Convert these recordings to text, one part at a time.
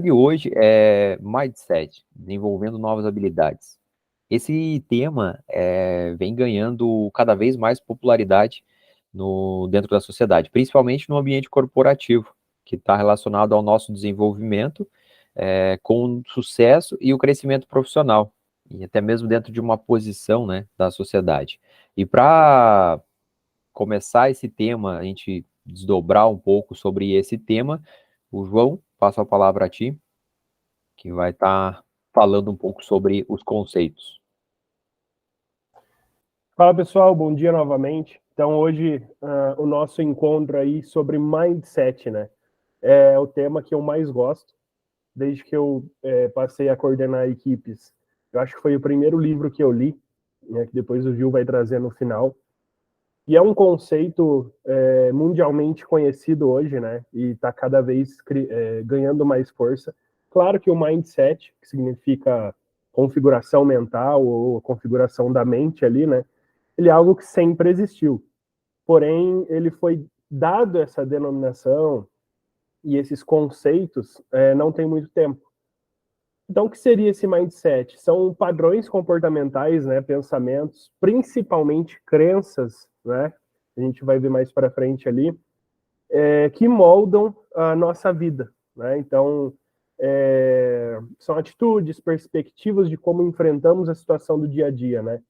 De hoje é Mindset, desenvolvendo novas habilidades. Esse tema vem ganhando cada vez mais popularidade dentro da sociedade, principalmente no ambiente corporativo, que está relacionado ao nosso desenvolvimento, com o sucesso e o crescimento profissional, e até mesmo dentro de uma posição, né, da sociedade. E para começar esse tema, a gente desdobrar um pouco sobre esse tema, o João, passo a palavra a ti, que vai estar falando um pouco sobre os conceitos. Fala pessoal, bom dia novamente. Então hoje o nosso encontro aí sobre mindset, né? É o tema que eu mais gosto, desde que eu passei a coordenar equipes. Eu acho que foi o primeiro livro que eu li, né, que depois o Gil vai trazer no final. E é um conceito mundialmente conhecido hoje, né? E está cada vez ganhando mais força. Claro que o mindset, que significa configuração mental ou configuração da mente ali, né? Ele é algo que sempre existiu. Porém, ele foi dado essa denominação e esses conceitos não tem muito tempo. Então, o que seria esse mindset? São padrões comportamentais, né, pensamentos, principalmente crenças, né, a gente vai ver mais para frente ali, que moldam a nossa vida. Né? Então, são atitudes, perspectivas de como enfrentamos a situação do dia a dia, né?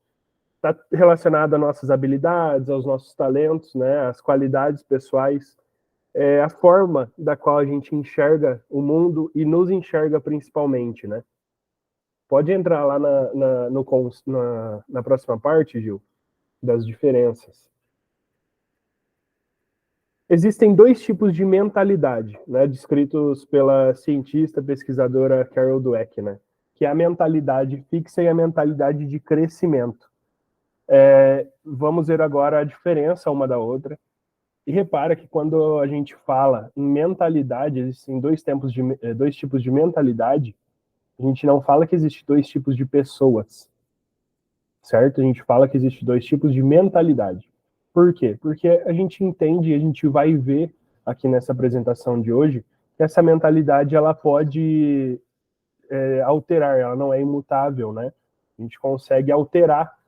Está relacionado às nossas habilidades, aos nossos talentos, né, às qualidades pessoais, a forma da qual a gente enxerga o mundo e nos enxerga principalmente, né? Pode entrar lá na próxima parte, Gil, das diferenças. Existem dois tipos de mentalidade, né, descritos pela cientista pesquisadora Carol Dweck, né, que é a mentalidade fixa e a mentalidade de crescimento. Vamos ver agora a diferença uma da outra. E repara que quando a gente fala em mentalidade, existem dois tipos de mentalidade. A gente não fala que existe dois tipos de pessoas, certo? A gente fala que existe dois tipos de mentalidade. Por quê? Porque a gente entende e a gente vai ver aqui nessa apresentação de hoje que essa mentalidade ela pode alterar, ela não é imutável, né? A gente consegue alterar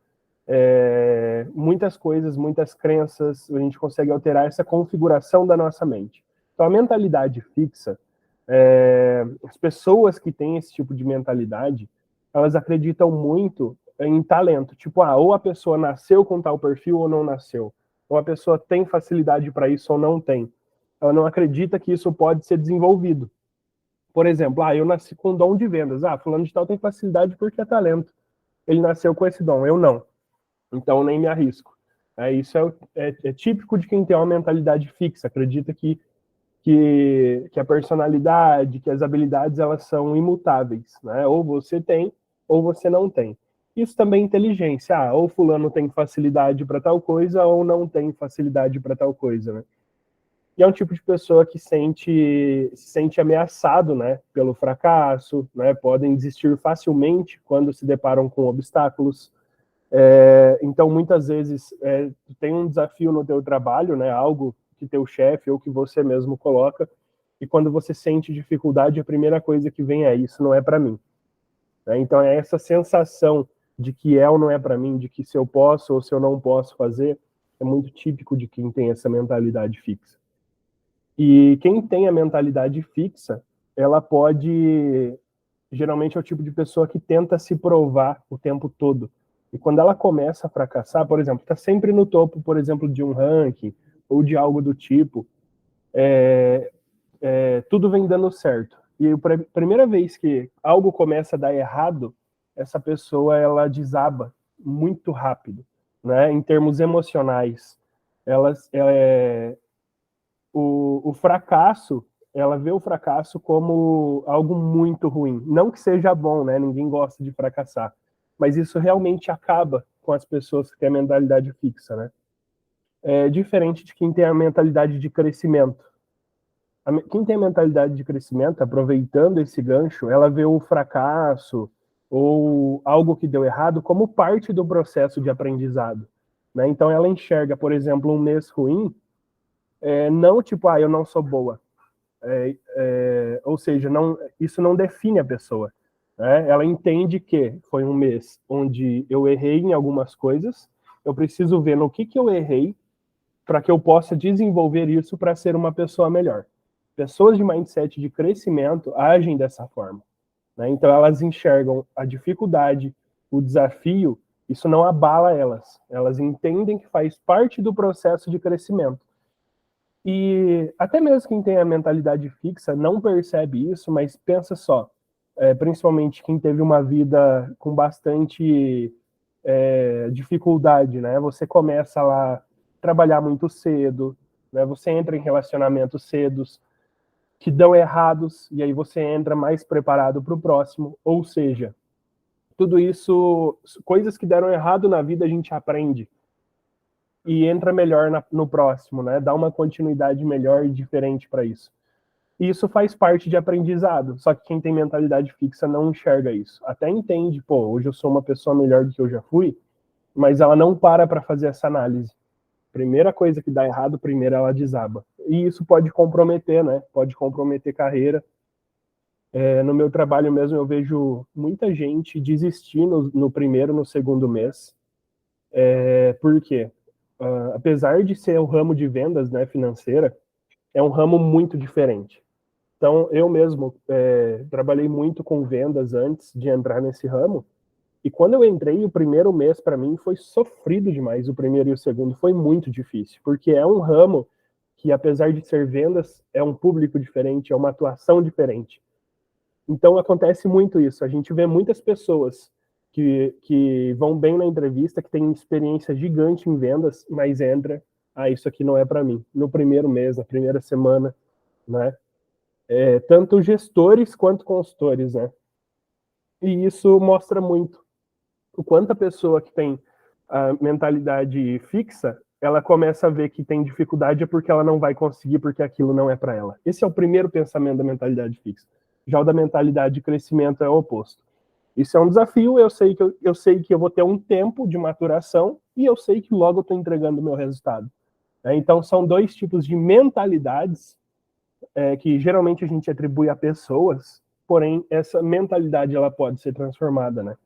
muitas coisas, muitas crenças, a gente consegue alterar essa configuração da nossa mente. Então, a mentalidade fixa, as pessoas que têm esse tipo de mentalidade, elas acreditam muito em talento. Tipo, ou a pessoa nasceu com tal perfil ou não nasceu. Ou a pessoa tem facilidade para isso ou não tem. Ela não acredita que isso pode ser desenvolvido. Por exemplo, eu nasci com dom de vendas. Fulano de tal tem facilidade porque é talento. Ele nasceu com esse dom, eu não. Então, nem me arrisco. Isso é típico de quem tem uma mentalidade fixa, acredita que a personalidade, que as habilidades, elas são imutáveis. Né? Ou você tem, ou você não tem. Isso também é inteligência. Ou fulano tem facilidade para tal coisa, ou não tem facilidade para tal coisa. Né? E é um tipo de pessoa que se sente ameaçado, né, pelo fracasso, né, podem desistir facilmente quando se deparam com obstáculos. Então, muitas vezes, tu tem um desafio no teu trabalho, né, algo que teu chefe ou que você mesmo coloca, e quando você sente dificuldade, a primeira coisa que vem é isso não é para mim. Né? Então, é essa sensação de que é ou não é para mim, de que se eu posso ou se eu não posso fazer, é muito típico de quem tem essa mentalidade fixa. E quem tem a mentalidade fixa, ela pode... Geralmente é o tipo de pessoa que tenta se provar o tempo todo. E quando ela começa a fracassar, por exemplo, está sempre no topo, por exemplo, de um ranking ou de algo do tipo, tudo vem dando certo. E a primeira vez que algo começa a dar errado, essa pessoa ela desaba muito rápido, né? Em termos emocionais, o fracasso, ela vê o fracasso como algo muito ruim. Não que seja bom, né? Ninguém gosta de fracassar. Mas isso realmente acaba com as pessoas que têm a mentalidade fixa, né? É diferente de quem tem a mentalidade de crescimento. Quem tem a mentalidade de crescimento, aproveitando esse gancho, ela vê o fracasso ou algo que deu errado como parte do processo de aprendizado. Né? Então ela enxerga, por exemplo, um mês ruim, não tipo, eu não sou boa. ou seja, isso não define a pessoa. Né? Ela entende que foi um mês onde eu errei em algumas coisas, eu preciso ver no que eu errei para que eu possa desenvolver isso para ser uma pessoa melhor. Pessoas de mindset de crescimento agem dessa forma. Né? Então, elas enxergam a dificuldade, o desafio, isso não abala elas. Elas entendem que faz parte do processo de crescimento. E até mesmo quem tem a mentalidade fixa não percebe isso, mas pensa só, principalmente quem teve uma vida com bastante dificuldade, né? Você começa lá a trabalhar muito cedo, né? Você entra em relacionamentos cedos que dão errados, e aí você entra mais preparado para o próximo, ou seja, tudo isso, coisas que deram errado na vida a gente aprende, e entra melhor no próximo, né? Dá uma continuidade melhor e diferente para isso. E isso faz parte de aprendizado. Só que quem tem mentalidade fixa não enxerga isso. Até entende, pô, hoje eu sou uma pessoa melhor do que eu já fui, mas ela não para fazer essa análise. Primeira coisa que dá errado, primeiro ela desaba. E isso pode comprometer, né? Pode comprometer carreira. No meu trabalho mesmo eu vejo muita gente desistir no primeiro, no segundo mês. Por quê? Apesar de ser o ramo de vendas, né, financeira, é um ramo muito diferente. Então, eu mesmo trabalhei muito com vendas antes de entrar nesse ramo, e quando eu entrei, o primeiro mês para mim foi sofrido demais, o primeiro e o segundo foi muito difícil, porque é um ramo que, apesar de ser vendas, é um público diferente, é uma atuação diferente. Então, acontece muito isso, a gente vê muitas pessoas que vão bem na entrevista, que têm experiência gigante em vendas, mas entra, isso aqui não é para mim, no primeiro mês, na primeira semana, né? Tanto gestores quanto consultores, né? E isso mostra muito o quanto a pessoa que tem a mentalidade fixa, ela começa a ver que tem dificuldade é porque ela não vai conseguir, porque aquilo não é para ela. Esse é o primeiro pensamento da mentalidade fixa. Já o da mentalidade de crescimento é o oposto. Isso é um desafio, eu sei que eu vou ter um tempo de maturação e eu sei que logo eu estou entregando o meu resultado. Então, são dois tipos de mentalidades que geralmente a gente atribui a pessoas, porém, essa mentalidade ela pode ser transformada, né?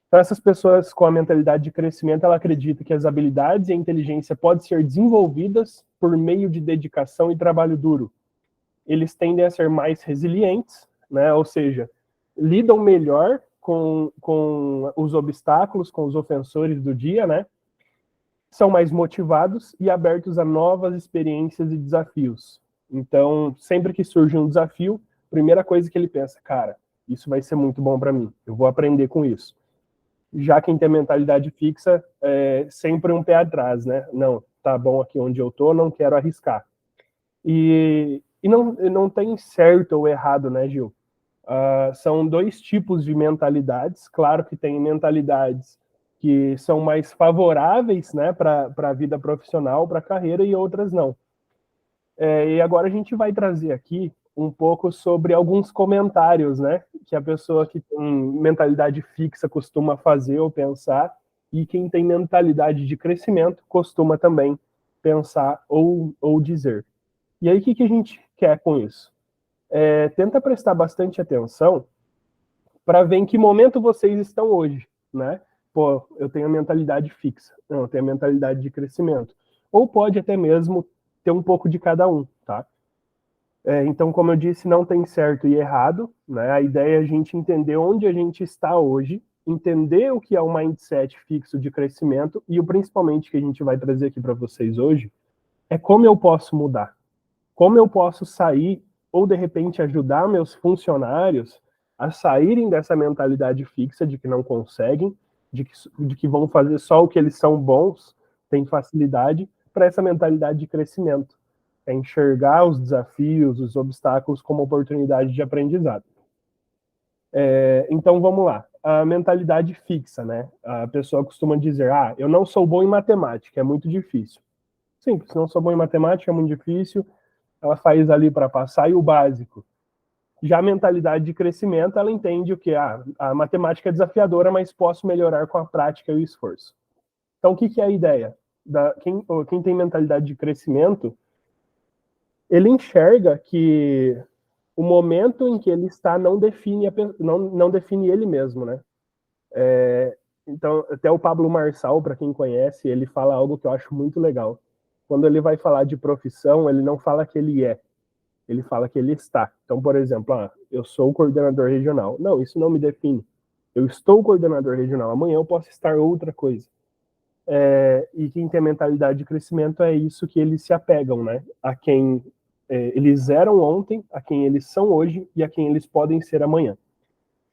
Então, essas pessoas com a mentalidade de crescimento, ela acredita que as habilidades e a inteligência podem ser desenvolvidas por meio de dedicação e trabalho duro. Eles tendem a ser mais resilientes, né? Ou seja, lidam melhor com os obstáculos, com os ofensores do dia, né? São mais motivados e abertos a novas experiências e desafios. Então, sempre que surge um desafio, primeira coisa que ele pensa, cara, isso vai ser muito bom para mim, eu vou aprender com isso. Já quem tem mentalidade fixa, sempre um pé atrás, né? Não, tá bom aqui onde eu tô, não quero arriscar. E não tem certo ou errado, né, Gil? São dois tipos de mentalidades. Claro que tem mentalidades que são mais favoráveis, né, para a vida profissional, para a carreira, e outras não. E agora a gente vai trazer aqui um pouco sobre alguns comentários, né, que a pessoa que tem mentalidade fixa costuma fazer ou pensar, e quem tem mentalidade de crescimento costuma também pensar ou dizer. E aí, o que a gente quer com isso? Tenta prestar bastante atenção para ver em que momento vocês estão hoje, né? Pô, eu tenho a mentalidade fixa, não, eu tenho a mentalidade de crescimento. Ou pode até mesmo ter um pouco de cada um, tá? Então, como eu disse, não tem certo e errado, né? A ideia é a gente entender onde a gente está hoje, entender o que é o mindset fixo de crescimento e o principalmente que a gente vai trazer aqui para vocês hoje é como eu posso mudar, como eu posso sair ou de repente ajudar meus funcionários a saírem dessa mentalidade fixa de que não conseguem, de que vão fazer só o que eles são bons, têm facilidade, para essa mentalidade de crescimento. É enxergar os desafios, os obstáculos como oportunidade de aprendizado. Então vamos lá. A mentalidade fixa, né? A pessoa costuma dizer, eu não sou bom em matemática, é muito difícil. Simples, não sou bom em matemática, é muito difícil, ela faz ali para passar, e o básico. Já a mentalidade de crescimento, ela entende o que? A matemática é desafiadora, mas posso melhorar com a prática e o esforço. Então, o que é a ideia? Quem tem mentalidade de crescimento, ele enxerga que o momento em que ele está não define, não define ele mesmo, né? Então, até o Pablo Marçal, para quem conhece, ele fala algo que eu acho muito legal. Quando ele vai falar de profissão, ele não fala que ele é, ele fala que ele está. Então, por exemplo, eu sou o coordenador regional. Não, isso não me define. Eu estou coordenador regional. Amanhã eu posso estar outra coisa. E quem tem mentalidade de crescimento é isso que eles se apegam, né? A quem eles eram ontem, a quem eles são hoje e a quem eles podem ser amanhã.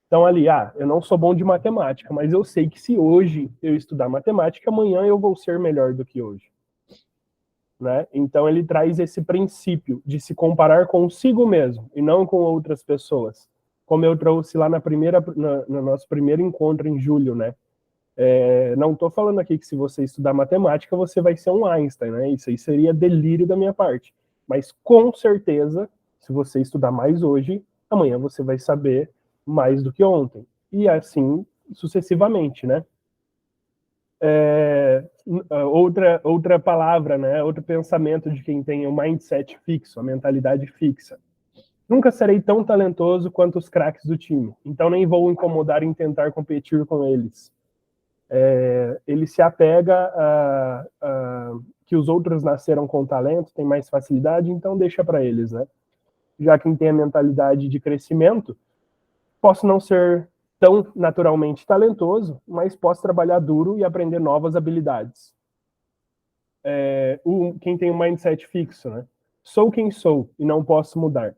Então, ali, eu não sou bom de matemática, mas eu sei que se hoje eu estudar matemática, amanhã eu vou ser melhor do que hoje. Né? Então, ele traz esse princípio de se comparar consigo mesmo e não com outras pessoas. Como eu trouxe lá no nosso primeiro encontro em julho, né? Não estou falando aqui que se você estudar matemática, você vai ser um Einstein, né? Isso aí seria delírio da minha parte. Mas, com certeza, se você estudar mais hoje, amanhã você vai saber mais do que ontem. E assim sucessivamente, né? Outra palavra, né? Outro pensamento de quem tem o mindset fixo, a mentalidade fixa. Nunca serei tão talentoso quanto os craques do time, então nem vou incomodar em tentar competir com eles. Ele se apega a que os outros nasceram com talento, têm mais facilidade, então deixa para eles, né? Já quem tem a mentalidade de crescimento, posso não ser tão naturalmente talentoso, mas posso trabalhar duro e aprender novas habilidades. Quem tem um mindset fixo, né? Sou quem sou e não posso mudar.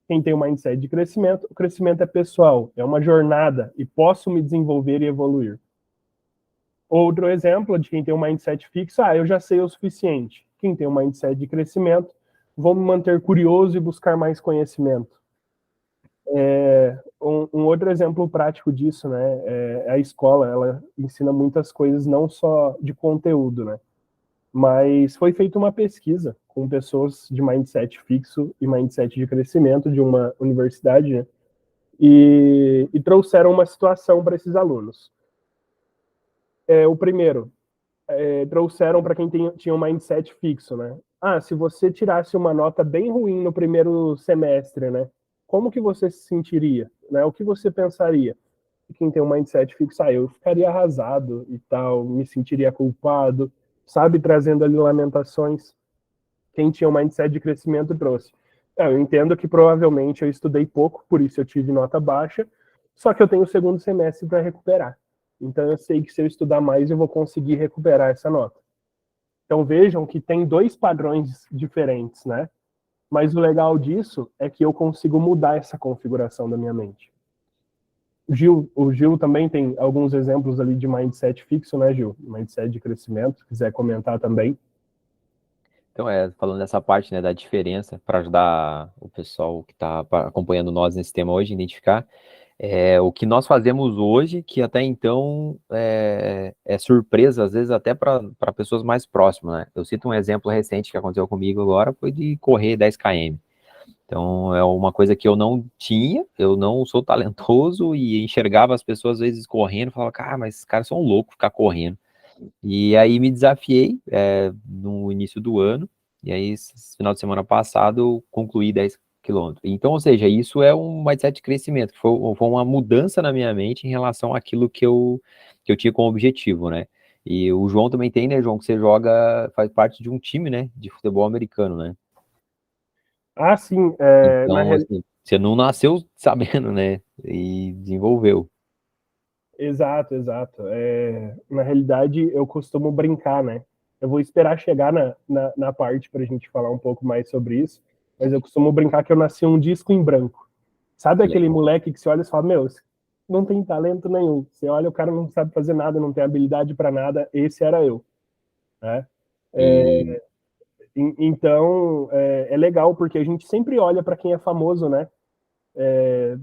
Quem tem um mindset de crescimento, o crescimento é pessoal, é uma jornada e posso me desenvolver e evoluir. Outro exemplo de quem tem um mindset fixo, eu já sei o suficiente. Quem tem um mindset de crescimento, vou me manter curioso e buscar mais conhecimento. Um outro exemplo prático disso, né, é a escola. Ela ensina muitas coisas, não só de conteúdo, né, mas foi feita uma pesquisa com pessoas de mindset fixo e mindset de crescimento de uma universidade, né, e trouxeram uma situação para esses alunos. O primeiro, trouxeram para quem tinha um mindset fixo, né, se você tirasse uma nota bem ruim no primeiro semestre, né, como que você se sentiria? Né? O que você pensaria? Quem tem um mindset fixo, eu ficaria arrasado e tal, me sentiria culpado, sabe? Trazendo ali lamentações. Quem tinha um mindset de crescimento trouxe. Eu entendo que provavelmente eu estudei pouco, por isso eu tive nota baixa, só que eu tenho o segundo semestre para recuperar. Então eu sei que se eu estudar mais, eu vou conseguir recuperar essa nota. Então vejam que tem dois padrões diferentes, né? Mas o legal disso é que eu consigo mudar essa configuração da minha mente. O Gil também tem alguns exemplos ali de mindset fixo, né, Gil? Mindset de crescimento, se quiser comentar também. Então, falando dessa parte, né, da diferença, para ajudar o pessoal que está acompanhando nós nesse tema hoje a identificar, o que nós fazemos hoje, que até então é surpresa, às vezes até para pessoas mais próximas, né? Eu cito um exemplo recente que aconteceu comigo agora, foi de correr 10 km. Então, é uma coisa que eu não tinha, eu não sou talentoso e enxergava as pessoas às vezes correndo, falava, cara, mas esses caras são loucos ficar correndo. E aí me desafiei no início do ano, e aí esse final de semana passado eu concluí 10 quilômetros. Então, ou seja, isso é um mindset de crescimento, foi uma mudança na minha mente em relação àquilo que eu tinha como objetivo, né? E o João também tem, né, João, que você faz parte de um time, né, de futebol americano, né? Sim. Então, assim, você não nasceu sabendo, né? E desenvolveu. Exato, exato. Na realidade, eu costumo brincar, né? Eu vou esperar chegar na parte para a gente falar um pouco mais sobre isso, mas eu costumo brincar que eu nasci um disco em branco. Sabe aquele moleque que você olha e fala, meu, não tem talento nenhum. Você olha, o cara não sabe fazer nada, não tem habilidade para nada. Esse era eu, né? E Então, é legal, porque a gente sempre olha para quem é famoso, né?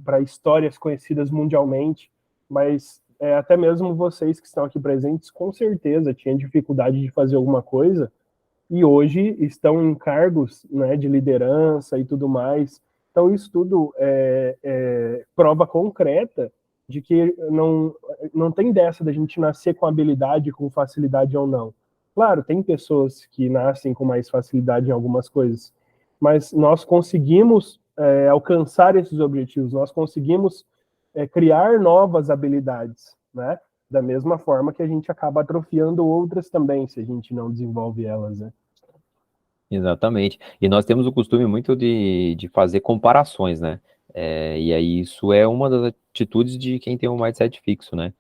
Para histórias conhecidas mundialmente, mas até mesmo vocês que estão aqui presentes, com certeza tinham dificuldade de fazer alguma coisa e hoje estão em cargos, né, de liderança e tudo mais. Então, isso tudo é prova concreta de que não tem dessa da gente nascer com habilidade, com facilidade ou não. Claro, tem pessoas que nascem com mais facilidade em algumas coisas, mas nós conseguimos alcançar esses objetivos, nós conseguimos criar novas habilidades, né? Da mesma forma que a gente acaba atrofiando outras também, se a gente não desenvolve elas, né? Exatamente. E nós temos o costume muito de fazer comparações, né? E aí isso é uma das atitudes de quem tem um mindset fixo, né?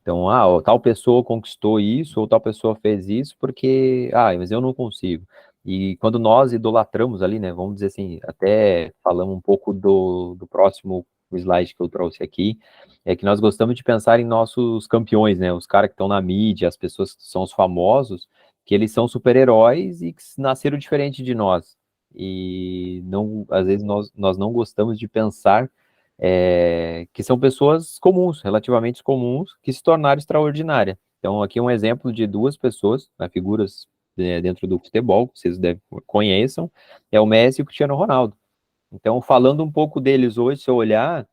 Então, tal pessoa conquistou isso, ou tal pessoa fez isso, porque, mas eu não consigo. E quando nós idolatramos ali, né, vamos dizer assim, até falamos um pouco do próximo slide que eu trouxe aqui, é que nós gostamos de pensar em nossos campeões, né, os caras que estão na mídia, as pessoas que são os famosos, que eles são super-heróis e que nasceram diferente de nós. E não, às vezes nós não gostamos de pensar que são pessoas comuns, relativamente comuns, que se tornaram extraordinárias. Então, aqui é um exemplo de duas pessoas, né, figuras dentro do futebol, que vocês conheçam, é o Messi e o Cristiano Ronaldo. Então, falando um pouco deles hoje, se eu olhar,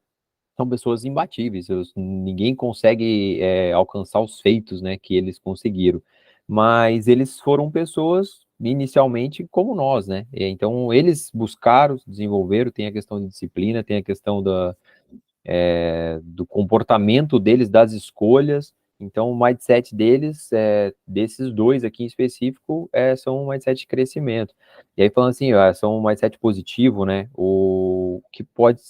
são pessoas imbatíveis, ninguém consegue alcançar os feitos, né, que eles conseguiram. Mas eles foram pessoas, inicialmente, como nós, né? Então, eles buscaram, desenvolveram, tem a questão de disciplina, tem a questão do comportamento deles, das escolhas. Então, o mindset deles, desses dois aqui em específico, são um mindset de crescimento. E aí, falando assim, são um mindset positivo, né? O que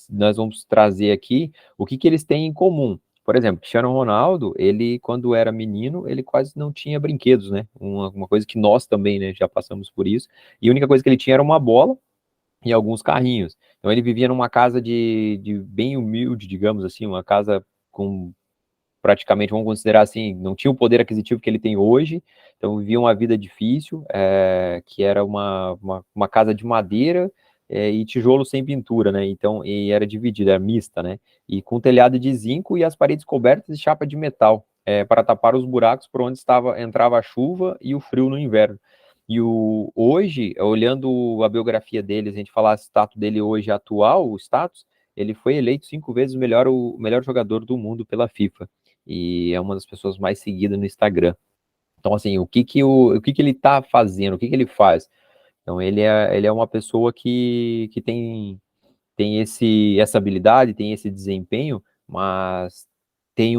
nós vamos trazer aqui, o que eles têm em comum? Por exemplo, Cristiano Ronaldo, ele, quando era menino, ele quase não tinha brinquedos, né? Uma coisa que nós também, né, já passamos por isso. E a única coisa que ele tinha era uma bola e alguns carrinhos. Então ele vivia numa casa de bem humilde, digamos assim, uma casa com praticamente, vamos considerar assim, não tinha o poder aquisitivo que ele tem hoje, então vivia uma vida difícil, que era uma casa de madeira e tijolo sem pintura, né? Então, e era dividida, era mista, né? E com telhado de zinco e as paredes cobertas de chapa de metal, para tapar os buracos por onde entrava a chuva e o frio no inverno. E hoje, olhando a biografia dele, a gente falar o status dele hoje atual, o status, ele foi eleito 5 vezes o melhor jogador do mundo pela FIFA. E é uma das pessoas mais seguidas no Instagram. Então, assim, o que ele tá fazendo, o que ele faz? Então, ele é uma pessoa que tem essa habilidade, tem esse desempenho, mas tem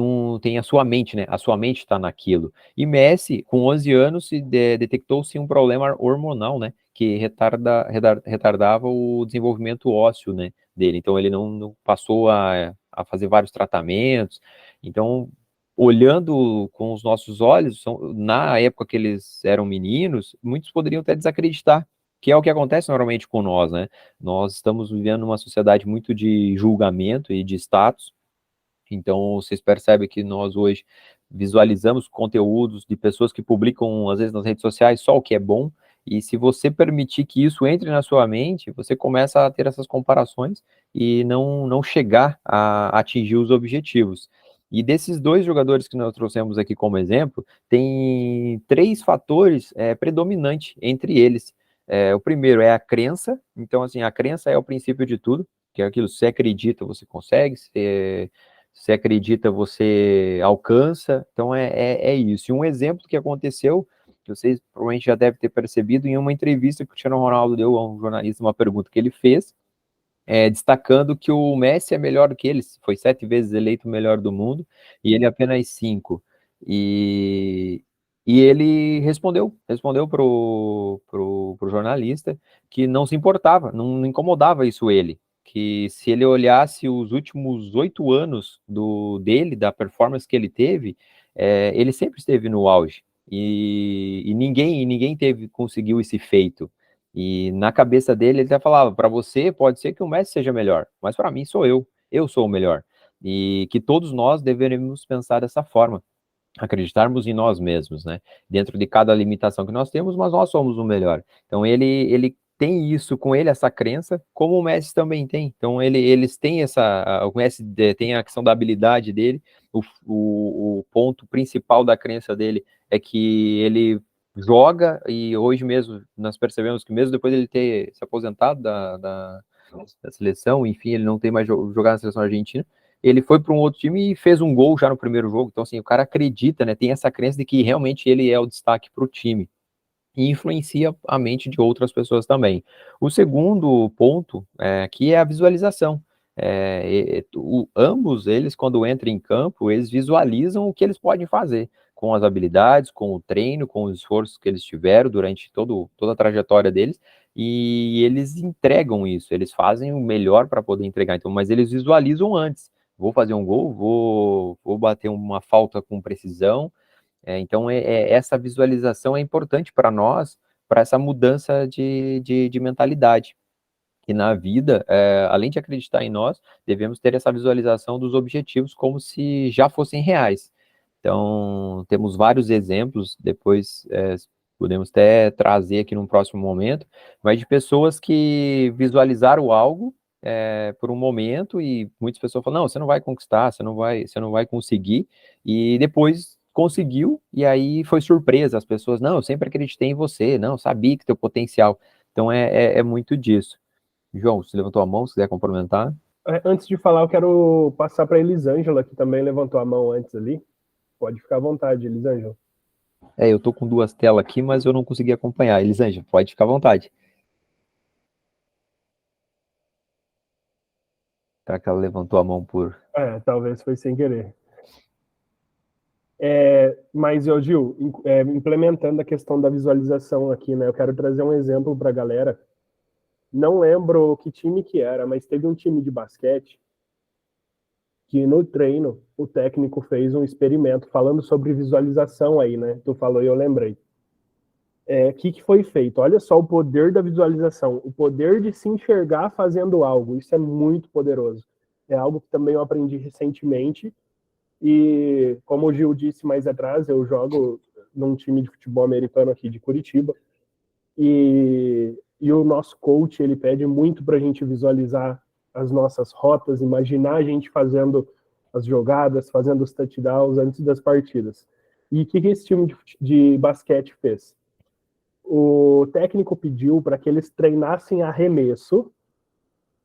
a sua mente, né? A sua mente está naquilo. E Messi, com 11 anos, detectou-se um problema hormonal, né? Que retardava o desenvolvimento ósseo, né, dele. Então ele não passou a fazer vários tratamentos. Então, olhando com os nossos olhos, na época que eles eram meninos, muitos poderiam até desacreditar, que é o que acontece normalmente com nós, né? Nós estamos vivendo uma sociedade muito de julgamento e de status, então vocês percebem que nós hoje visualizamos conteúdos de pessoas que publicam, às vezes, nas redes sociais só o que é bom, e se você permitir que isso entre na sua mente, você começa a ter essas comparações e não chegar a atingir os objetivos. E desses dois jogadores que nós trouxemos aqui como exemplo, tem três fatores predominantes entre eles. O primeiro é a crença, então, assim, a crença é o princípio de tudo, que é aquilo, se você acredita, você consegue, se acredita, você alcança, então é isso. E um exemplo que aconteceu, que vocês provavelmente já devem ter percebido, em uma entrevista que o Cristiano Ronaldo deu a um jornalista, uma pergunta que ele fez, destacando que o Messi é melhor do que ele, foi 7 vezes eleito o melhor do mundo, e ele apenas 5. E, e ele respondeu pro jornalista que não se importava, não incomodava isso ele, que se ele olhasse os últimos 8 anos da performance que ele teve, ele sempre esteve no auge, e ninguém conseguiu esse feito. E na cabeça dele, ele até falava: para você, pode ser que o Messi seja melhor, mas para mim sou eu sou o melhor. E que todos nós deveríamos pensar dessa forma, acreditarmos em nós mesmos, né? Dentro de cada limitação que nós temos, mas nós somos o melhor. Então ele tem isso com ele, essa crença, como o Messi também tem. Então eles têm o Messi tem a questão da habilidade dele, o ponto principal da crença dele é que ele joga, e hoje mesmo nós percebemos que mesmo depois de ele ter se aposentado da seleção, enfim, ele não tem mais jogado na seleção argentina, ele foi para um outro time e fez um gol já no primeiro jogo. Então, assim, o cara acredita, né? Tem essa crença de que realmente ele é o destaque para o time. e influencia a mente de outras pessoas também. O segundo ponto aqui é a visualização. Ambos eles, quando entram em campo, eles visualizam o que eles podem fazer, com as habilidades, com o treino, com os esforços que eles tiveram durante toda a trajetória deles, e eles entregam isso, eles fazem o melhor para poder entregar, então, mas eles visualizam antes. Vou fazer um gol, vou bater uma falta com precisão. Então, essa visualização é importante para nós, para essa mudança de mentalidade. E na vida, além de acreditar em nós, devemos ter essa visualização dos objetivos como se já fossem reais. Então, temos vários exemplos, depois podemos até trazer aqui num próximo momento, mas de pessoas que visualizaram algo por um momento e muitas pessoas falam, não, você não vai conquistar, você não vai conseguir, e depois conseguiu, e aí foi surpresa, as pessoas, não, eu sempre acreditei em você, não, sabia que teu potencial. Então, é muito disso. João, você levantou a mão, se quiser complementar. Antes de falar, eu quero passar para a Elisângela, que também levantou a mão antes ali. Pode ficar à vontade, Elisângela. Eu tô com duas telas aqui, mas eu não consegui acompanhar. Elisângela, pode ficar à vontade. Será que ela levantou a mão por... Talvez foi sem querer. Mas, Gil, implementando a questão da visualização aqui, né? Eu quero trazer um exemplo para a galera. Não lembro que time que era, mas teve um time de basquete que no treino o técnico fez um experimento falando sobre visualização aí, né? Tu falou e eu lembrei. O que foi feito? Olha só o poder da visualização, o poder de se enxergar fazendo algo. Isso é muito poderoso. É algo que também eu aprendi recentemente. E como o Gil disse mais atrás, eu jogo num time de futebol americano aqui de Curitiba. E o nosso coach, ele pede muito para a gente visualizar as nossas rotas, imaginar a gente fazendo as jogadas, fazendo os touchdowns antes das partidas. E o que esse time de basquete fez? O técnico pediu para que eles treinassem arremesso,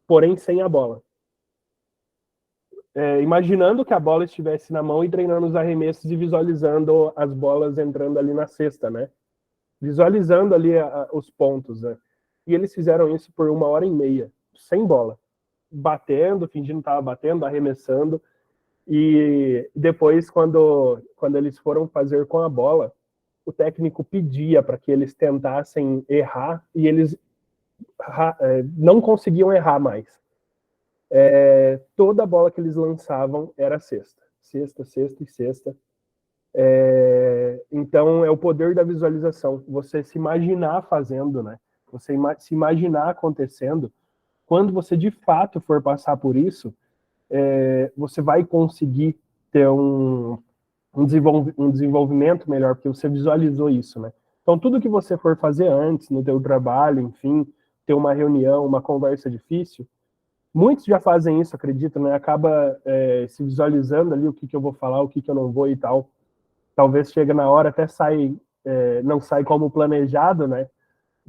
porém sem a bola. Imaginando que a bola estivesse na mão e treinando os arremessos e visualizando as bolas entrando ali na cesta, né? Visualizando ali os pontos, né? E eles fizeram isso por 1h30, sem bola. Batendo, fingindo que estava batendo, arremessando. E depois, quando eles foram fazer com a bola, o técnico pedia para que eles tentassem errar e eles não conseguiam errar mais. Toda bola que eles lançavam era cesta. Cesta, cesta e cesta. Então, é o poder da visualização. Você se imaginar fazendo, né? Você se imaginar acontecendo. Quando você, de fato, for passar por isso, você vai conseguir ter um desenvolvimento melhor, porque você visualizou isso, né? Então, tudo que você for fazer antes, no teu trabalho, enfim, ter uma reunião, uma conversa difícil, muitos já fazem isso, acredito, né? Acaba se visualizando ali o que eu vou falar, o que eu não vou e tal. Talvez chega na hora, até não sai como planejado, né?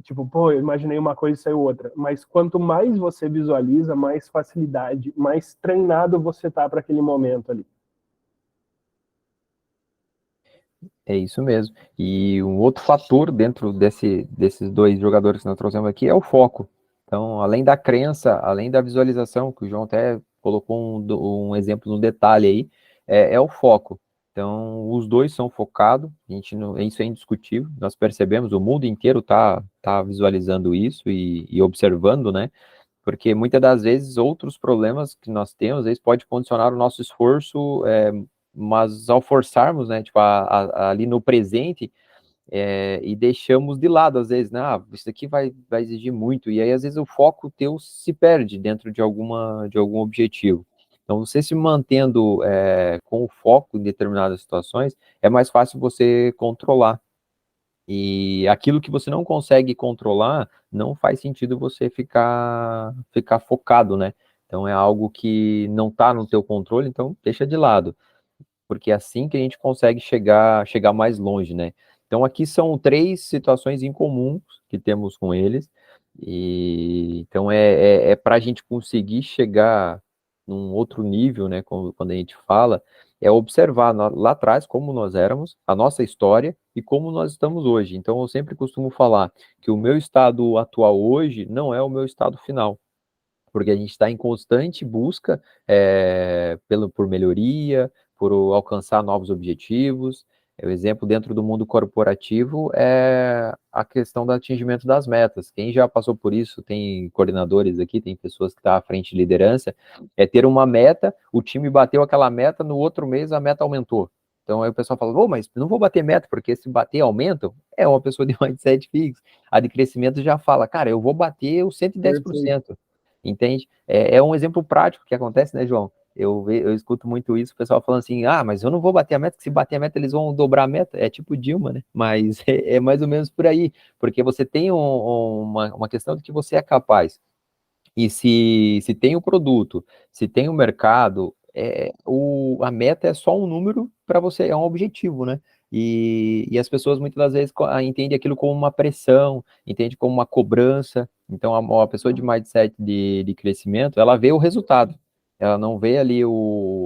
Tipo, pô, eu imaginei uma coisa e saiu outra. Mas quanto mais você visualiza, mais facilidade, mais treinado você tá para aquele momento ali. É isso mesmo. E um outro fator dentro desses dois jogadores que nós trouxemos aqui é o foco. Então, além da crença, além da visualização, que o João até colocou um exemplo no detalhe aí, é o foco. Então, os dois são focados, isso é indiscutível, nós percebemos, o mundo inteiro tá visualizando isso e observando, né? Porque muitas das vezes outros problemas que nós temos, eles pode condicionar o nosso esforço, mas ao forçarmos, né, tipo, ali no presente, e deixamos de lado, às vezes, né, isso aqui vai exigir muito, e aí, às vezes, o foco teu se perde dentro de algum objetivo. Então, você se mantendo com o foco em determinadas situações, é mais fácil você controlar. E aquilo que você não consegue controlar, não faz sentido você ficar focado, né? Então, é algo que não está no teu controle, então deixa de lado, porque é assim que a gente consegue chegar mais longe, né? Então, aqui são 3 situações incomuns que temos com eles, e então para a gente conseguir chegar num outro nível, né? Quando a gente fala, é observar lá atrás como nós éramos, a nossa história, e como nós estamos hoje. Então, eu sempre costumo falar que o meu estado atual hoje não é o meu estado final, porque a gente está em constante busca por melhoria, por alcançar novos objetivos. O exemplo dentro do mundo corporativo é a questão do atingimento das metas. Quem já passou por isso, tem coordenadores aqui, tem pessoas que estão à frente de liderança, é ter uma meta, o time bateu aquela meta, no outro mês a meta aumentou. Então aí o pessoal fala, oh, mas não vou bater meta, porque se bater aumenta, é uma pessoa de mindset fixo. A de crescimento já fala, cara, eu vou bater o Perfeito. 110%. Entende? É um exemplo prático que acontece, né, João? Eu escuto muito isso, o pessoal falando assim, mas eu não vou bater a meta, que se bater a meta eles vão dobrar a meta, é tipo Dilma, né? Mas é mais ou menos por aí, porque você tem uma questão de que você é capaz, e se tem o produto, se tem o mercado, a meta é só um número para você, é um objetivo, né? E as pessoas muitas das vezes entendem aquilo como uma pressão, entende como uma cobrança. Então, a pessoa de mindset de crescimento, ela vê o resultado. Ela não vê ali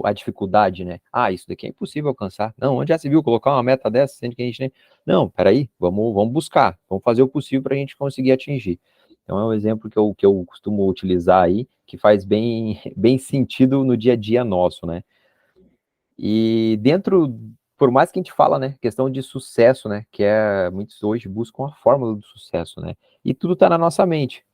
a dificuldade, né? Isso daqui é impossível alcançar. Não, onde já se viu colocar uma meta dessa, sendo que a gente nem... Não, peraí, vamos buscar, vamos fazer o possível para a gente conseguir atingir. Então é um exemplo que eu costumo utilizar aí, que faz bem sentido no dia a dia nosso, né? E dentro, por mais que a gente fala, né, questão de sucesso, né, que muitos hoje buscam a fórmula do sucesso, né? E tudo está na nossa mente.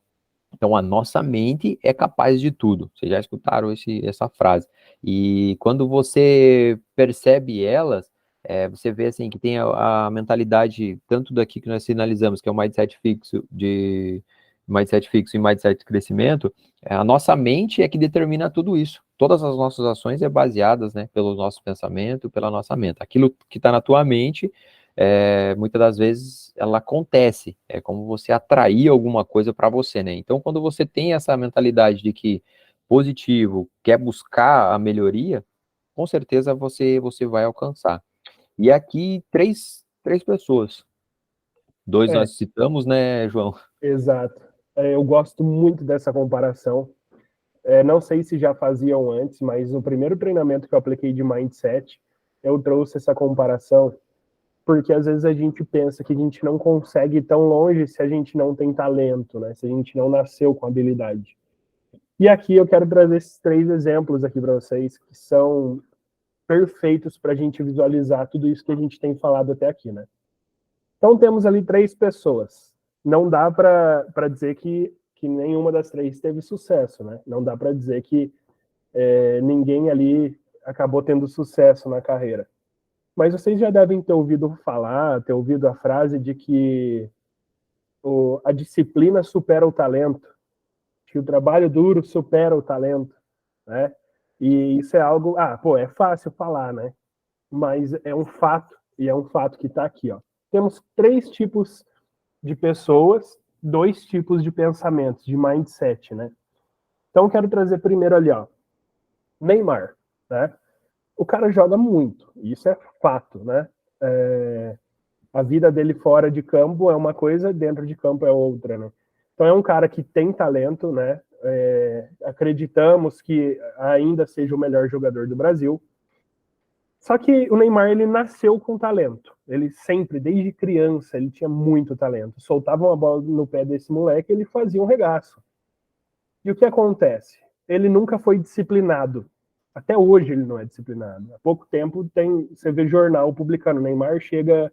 Então, a nossa mente é capaz de tudo. Vocês já escutaram essa frase. E quando você percebe elas, você vê assim que tem a mentalidade, tanto daqui que nós sinalizamos, que é o mindset fixo e mindset de crescimento, a nossa mente é que determina tudo isso. Todas as nossas ações é baseadas, né, pelo nosso pensamento, pela nossa mente. Aquilo que está na tua mente, muitas das vezes ela acontece, é como você atrair alguma coisa para você, né? Então, quando você tem essa mentalidade de que positivo, quer buscar a melhoria, com certeza você vai alcançar. E aqui, três pessoas. Dois É, nós citamos, né, João? exato. Eu gosto muito dessa comparação. Não sei se já faziam antes, mas no primeiro treinamento que eu apliquei de mindset, eu trouxe essa comparação, porque às vezes a gente pensa que a gente não consegue ir tão longe se a gente não tem talento, né? Se a gente não nasceu com habilidade. E aqui eu quero trazer esses 3 exemplos aqui para vocês, que são perfeitos para a gente visualizar tudo isso que a gente tem falado até aqui, né? Então temos ali 3 pessoas. Não dá para dizer que nenhuma das 3 teve sucesso, né? Não dá para dizer que ninguém ali acabou tendo sucesso na carreira. Mas vocês já devem ter ouvido falar, ter ouvido a frase de que a disciplina supera o talento, que o trabalho duro supera o talento, né? E isso é algo, é fácil falar, né? Mas é um fato, e é um fato que está aqui, ó. Temos 3 tipos de pessoas, 2 tipos de pensamentos, de mindset, né? Então quero trazer primeiro ali, ó, Neymar, né? O cara joga muito, isso é fato, né? A vida dele fora de campo é uma coisa, dentro de campo é outra, né? Então é um cara que tem talento, né? Acreditamos que ainda seja o melhor jogador do Brasil. Só que o Neymar, ele nasceu com talento. Ele sempre, desde criança, ele tinha muito talento. Soltava uma bola no pé desse moleque, ele fazia um regaço. E o que acontece? Ele nunca foi disciplinado. Até hoje ele não é disciplinado. Há pouco tempo você vê jornal publicando, Neymar chega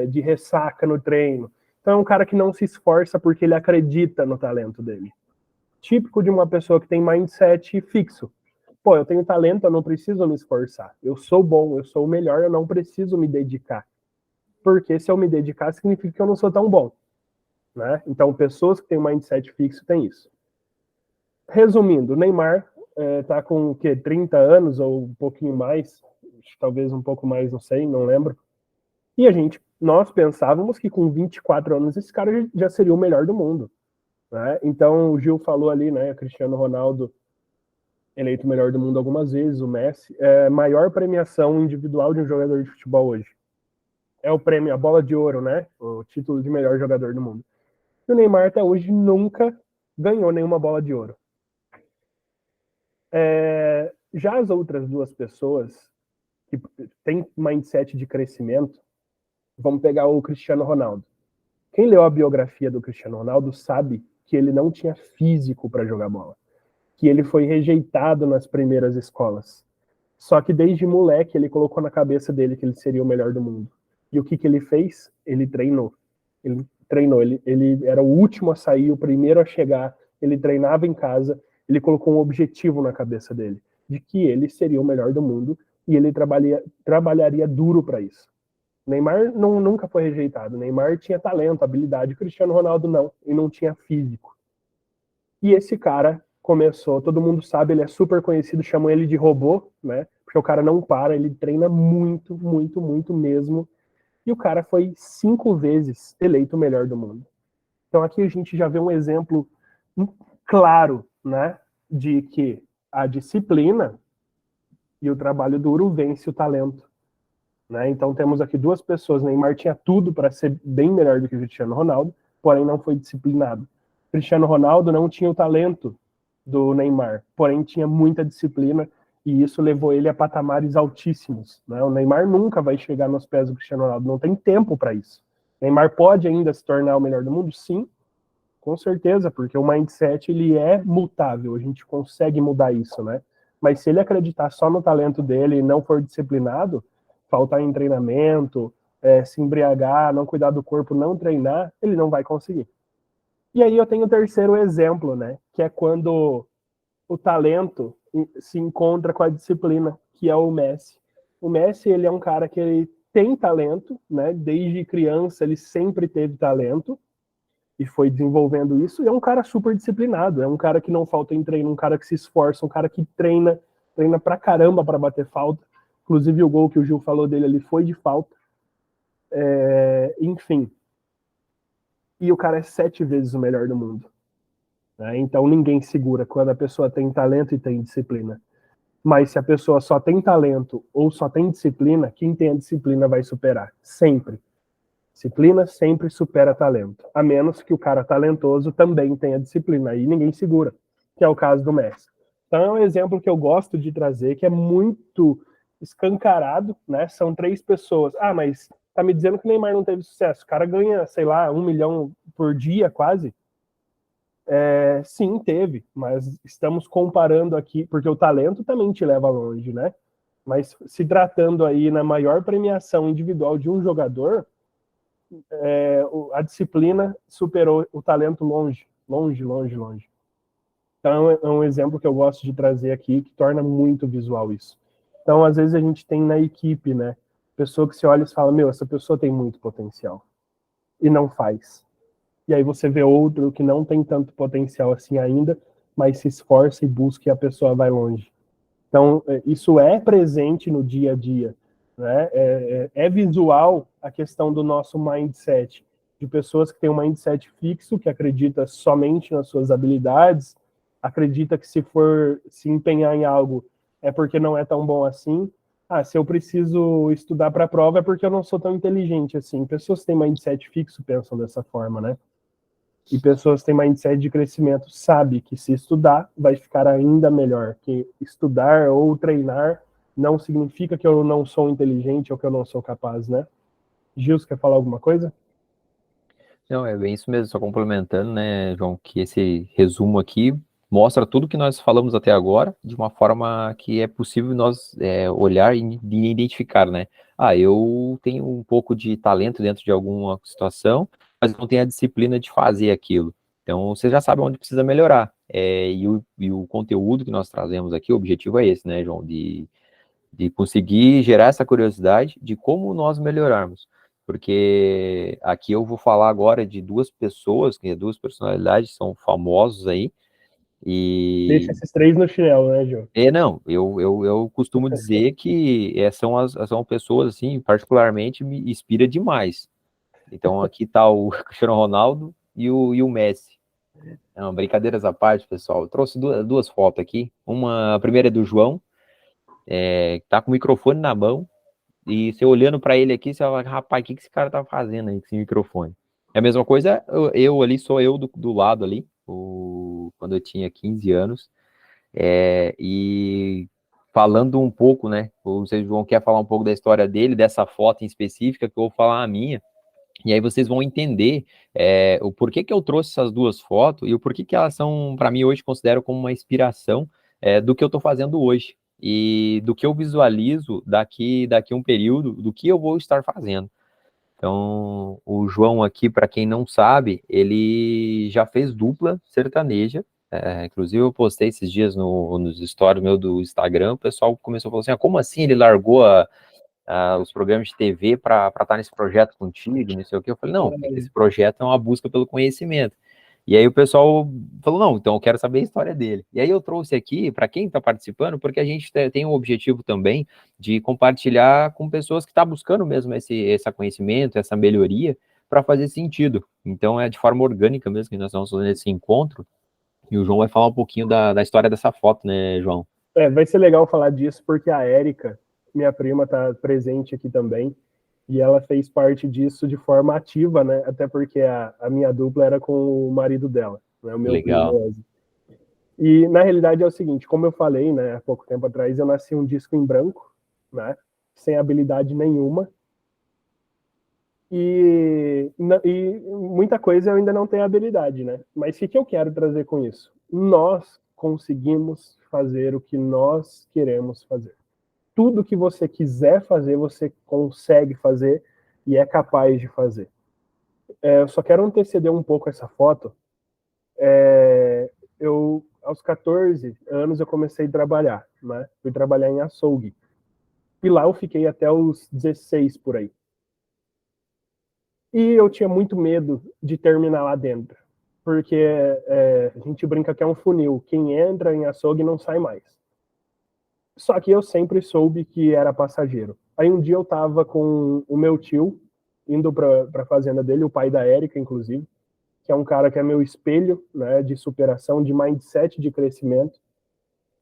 de ressaca no treino. Então é um cara que não se esforça porque ele acredita no talento dele. Típico de uma pessoa que tem mindset fixo. Pô, eu tenho talento, eu não preciso me esforçar. Eu sou bom, eu sou o melhor, eu não preciso me dedicar. Porque se eu me dedicar, significa que eu não sou tão bom. Né? Então, pessoas que têm mindset fixo têm isso. Resumindo, o Neymar tá com o quê? 30 anos ou um pouquinho mais, talvez um pouco mais, não sei, não lembro. E nós pensávamos que com 24 anos esse cara já seria o melhor do mundo. Né? Então, o Gil falou ali, né, Cristiano Ronaldo eleito o melhor do mundo algumas vezes, o Messi, maior premiação individual de um jogador de futebol hoje. É o prêmio, a bola de ouro, né? O título de melhor jogador do mundo. E o Neymar até hoje nunca ganhou nenhuma bola de ouro. Já as outras 2 pessoas que têm mindset de crescimento, Vamos pegar o Cristiano Ronaldo. Quem leu a biografia do Cristiano Ronaldo sabe que ele não tinha físico para jogar bola, que ele foi rejeitado nas primeiras escolas. Só que desde moleque ele colocou na cabeça dele que ele seria o melhor do mundo. E o que, que ele fez? Ele treinou. Ele era o último a sair, o primeiro a chegar, ele treinava em casa, ele colocou um objetivo na cabeça dele, de que ele seria o melhor do mundo e ele trabalharia duro para isso. Neymar nunca foi rejeitado. Neymar tinha talento, habilidade. Cristiano Ronaldo não, e não tinha físico. E esse cara começou, todo mundo sabe, ele é super conhecido, chamam ele de robô, né? Porque o cara não para, ele treina muito, muito, muito mesmo. E o cara foi 5 vezes eleito o melhor do mundo. Então aqui a gente já vê um exemplo claro, né? De que a disciplina e o trabalho duro vence o talento. Né? Então temos aqui duas pessoas. Neymar tinha tudo para ser bem melhor do que o Cristiano Ronaldo, porém não foi disciplinado. Cristiano Ronaldo não tinha o talento do Neymar, porém tinha muita disciplina e isso levou ele a patamares altíssimos. Né? O Neymar nunca vai chegar nos pés do Cristiano Ronaldo, não tem tempo para isso. Neymar pode ainda se tornar o melhor do mundo? Sim, com certeza, porque o mindset ele é mutável, a gente consegue mudar isso, né? Mas se ele acreditar só no talento dele e não for disciplinado, faltar em treinamento, se embriagar, não cuidar do corpo, não treinar, ele não vai conseguir. E aí eu tenho o terceiro exemplo, né? Que é quando o talento se encontra com a disciplina, que é o Messi. O Messi, ele é um cara que ele tem talento, né? Desde criança ele sempre teve talento e foi desenvolvendo isso. E é um cara super disciplinado, é um cara que não falta em treino, um cara que se esforça, um cara que treina pra caramba para bater falta. Inclusive o gol que o Gil falou dele ali foi de falta. Enfim. E o cara é 7 vezes o melhor do mundo. Né? Então ninguém segura quando a pessoa tem talento e tem disciplina. Mas se a pessoa só tem talento ou só tem disciplina, quem tem a disciplina vai superar. Sempre. Disciplina sempre supera talento. A menos que o cara talentoso também tenha disciplina. Aí ninguém segura. Que é o caso do Messi. Então é um exemplo que eu gosto de trazer, que é muito escancarado, né? São 3 pessoas. Ah, mas tá me dizendo que o Neymar não teve sucesso. O cara ganha, sei lá, 1 milhão por dia, quase. Sim, teve, mas estamos comparando aqui, porque o talento também te leva longe, né? Mas se tratando aí na maior premiação individual de um jogador, a disciplina superou o talento longe, longe, longe, longe. Então é um exemplo que eu gosto de trazer aqui, que torna muito visual isso. Então, às vezes a gente tem na equipe, né, pessoa que se olha e fala, meu, essa pessoa tem muito potencial, e não faz. E aí você vê outro que não tem tanto potencial assim ainda, mas se esforça e busca e a pessoa vai longe. Então, isso é presente no dia a dia. Né? É visual a questão do nosso mindset, de pessoas que têm um mindset fixo, que acredita somente nas suas habilidades, acredita que se for se empenhar em algo é porque não é tão bom assim. Ah, se eu preciso estudar para a prova é porque eu não sou tão inteligente assim. Pessoas que têm mindset fixo pensam dessa forma, né? E pessoas que têm mindset de crescimento sabe que se estudar vai ficar ainda melhor, que estudar ou treinar não significa que eu não sou inteligente ou que eu não sou capaz, né? Gil, você quer falar alguma coisa? Não, é bem isso mesmo, só complementando, né, João, que esse resumo aqui mostra tudo que nós falamos até agora de uma forma que é possível nós olhar e identificar, né? Ah, eu tenho um pouco de talento dentro de alguma situação, mas não tenho a disciplina de fazer aquilo. Então, você já sabe onde precisa melhorar. E o conteúdo que nós trazemos aqui, o objetivo é esse, né, João? De conseguir gerar essa curiosidade de como nós melhorarmos. Porque aqui eu vou falar agora de duas pessoas, que duas personalidades são famosos aí, Deixa e esses 3 no chinelo, né, Gil? não, eu costumo dizer que são pessoas, assim, particularmente me inspira demais. Então aqui tá o Cristiano Ronaldo e o Messi. Não, brincadeiras à parte, pessoal, eu trouxe duas fotos aqui, a primeira é do João, que tá com o microfone na mão, e você olhando para ele aqui, você fala, rapaz, o que esse cara tá fazendo aí com esse microfone? É a mesma coisa, eu ali, sou eu do lado ali, quando eu tinha 15 anos, e falando um pouco, né? Vocês vão querer falar um pouco da história dele, dessa foto em específica, que eu vou falar a minha. E aí vocês vão entender o porquê que eu trouxe essas duas fotos e o porquê que elas são, para mim, hoje considero como uma inspiração do que eu estou fazendo hoje e do que eu visualizo daqui um período, do que eu vou estar fazendo. Então, o João aqui, para quem não sabe, ele já fez dupla sertaneja. Inclusive, eu postei esses dias nos stories meu do Instagram, o pessoal começou a falar assim, como assim ele largou os programas de TV para estar nesse projeto contigo, não sei o que. Eu falei, não, esse projeto é uma busca pelo conhecimento. E aí o pessoal falou, não, então eu quero saber a história dele. E aí eu trouxe aqui, para quem está participando, porque a gente tem um objetivo também de compartilhar com pessoas que estão buscando mesmo esse conhecimento, essa melhoria, para fazer sentido. Então é de forma orgânica mesmo que nós estamos fazendo esse encontro, e o João vai falar um pouquinho da história dessa foto, né, João? Vai ser legal falar disso, porque a Érica, minha prima, está presente aqui também, e ela fez parte disso de forma ativa, né? Até porque a minha dupla era com o marido dela, né? O meu Legal. primo. E na realidade é o seguinte, como eu falei, né, há pouco tempo atrás, eu nasci um disco em branco, né? Sem habilidade nenhuma. E muita coisa eu ainda não tenho habilidade, né? Mas o que eu quero trazer com isso? Nós conseguimos fazer o que nós queremos fazer. Tudo que você quiser fazer, você consegue fazer e é capaz de fazer. Eu só quero anteceder um pouco essa foto. Aos 14 anos, eu comecei a trabalhar, né? Fui trabalhar em açougue. E lá eu fiquei até os 16 por aí. E eu tinha muito medo de terminar lá dentro, porque a gente brinca que é um funil. Quem entra em açougue não sai mais. Só que eu sempre soube que era passageiro. Aí um dia eu tava com o meu tio, indo para a fazenda dele, o pai da Érica, inclusive, que é um cara que é meu espelho, né, de superação, de mindset, de crescimento.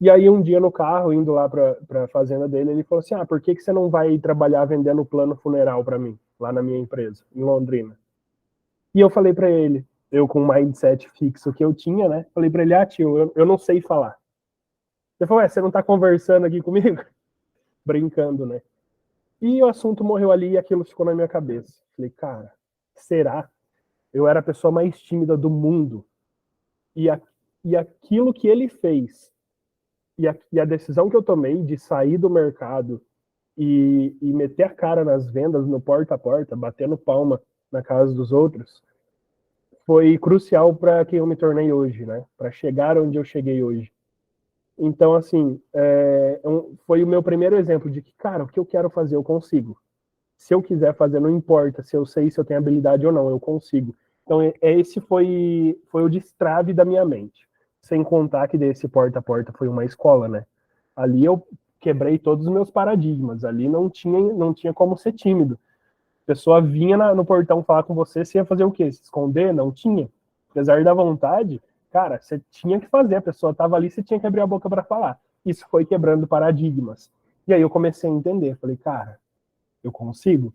E aí um dia no carro, indo lá para a fazenda dele, ele falou assim, por que você não vai trabalhar vendendo plano funeral para mim, lá na minha empresa, em Londrina? E eu falei para ele, eu com o mindset fixo que eu tinha, né, falei para ele, tio, eu não sei falar. Ele falou, você não tá conversando aqui comigo? Brincando, né? E o assunto morreu ali e aquilo ficou na minha cabeça. Falei, cara, será? Eu era a pessoa mais tímida do mundo. E aquilo que ele fez, e a decisão que eu tomei de sair do mercado e meter a cara nas vendas, no porta a porta, batendo palma na casa dos outros, foi crucial para quem eu me tornei hoje, né? Para chegar onde eu cheguei hoje. Então, assim, foi o meu primeiro exemplo de que, cara, o que eu quero fazer, eu consigo. Se eu quiser fazer, não importa se eu sei se eu tenho habilidade ou não, eu consigo. Então, esse foi o destrave da minha mente. Sem contar que desse porta a porta foi uma escola, né? Ali eu quebrei todos os meus paradigmas. Ali não tinha como ser tímido. A pessoa vinha no portão falar com você, você ia fazer o quê? Se esconder? Não tinha. Apesar da vontade, cara, você tinha que fazer. A pessoa estava ali, você tinha que abrir a boca para falar. Isso foi quebrando paradigmas. E aí eu comecei a entender. Falei, cara, eu consigo?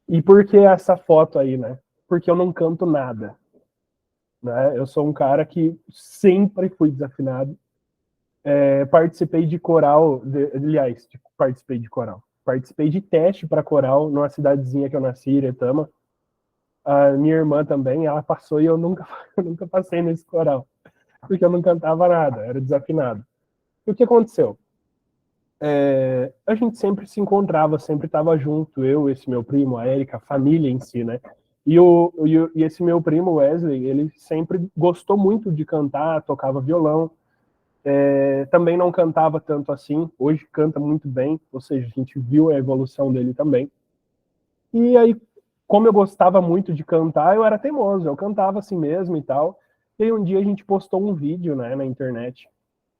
E por que essa foto aí, né? Porque eu não canto nada. Né? Eu sou um cara que sempre fui desafinado. Participei de coral, aliás, participei de coral. Participei de teste para coral numa cidadezinha que eu nasci, Iretama. A minha irmã também, ela passou e eu nunca, eu nunca passei nesse coral. Porque eu não cantava nada, era desafinado. E o que aconteceu? A gente sempre se encontrava, sempre estava junto, eu, esse meu primo, a Érica, a família em si, né? E esse meu primo, Wesley, ele sempre gostou muito de cantar, tocava violão. Também não cantava tanto assim, hoje canta muito bem, ou seja, a gente viu a evolução dele também. E aí, como eu gostava muito de cantar, eu era teimoso, eu cantava assim mesmo e tal. E aí um dia a gente postou um vídeo, né, na internet,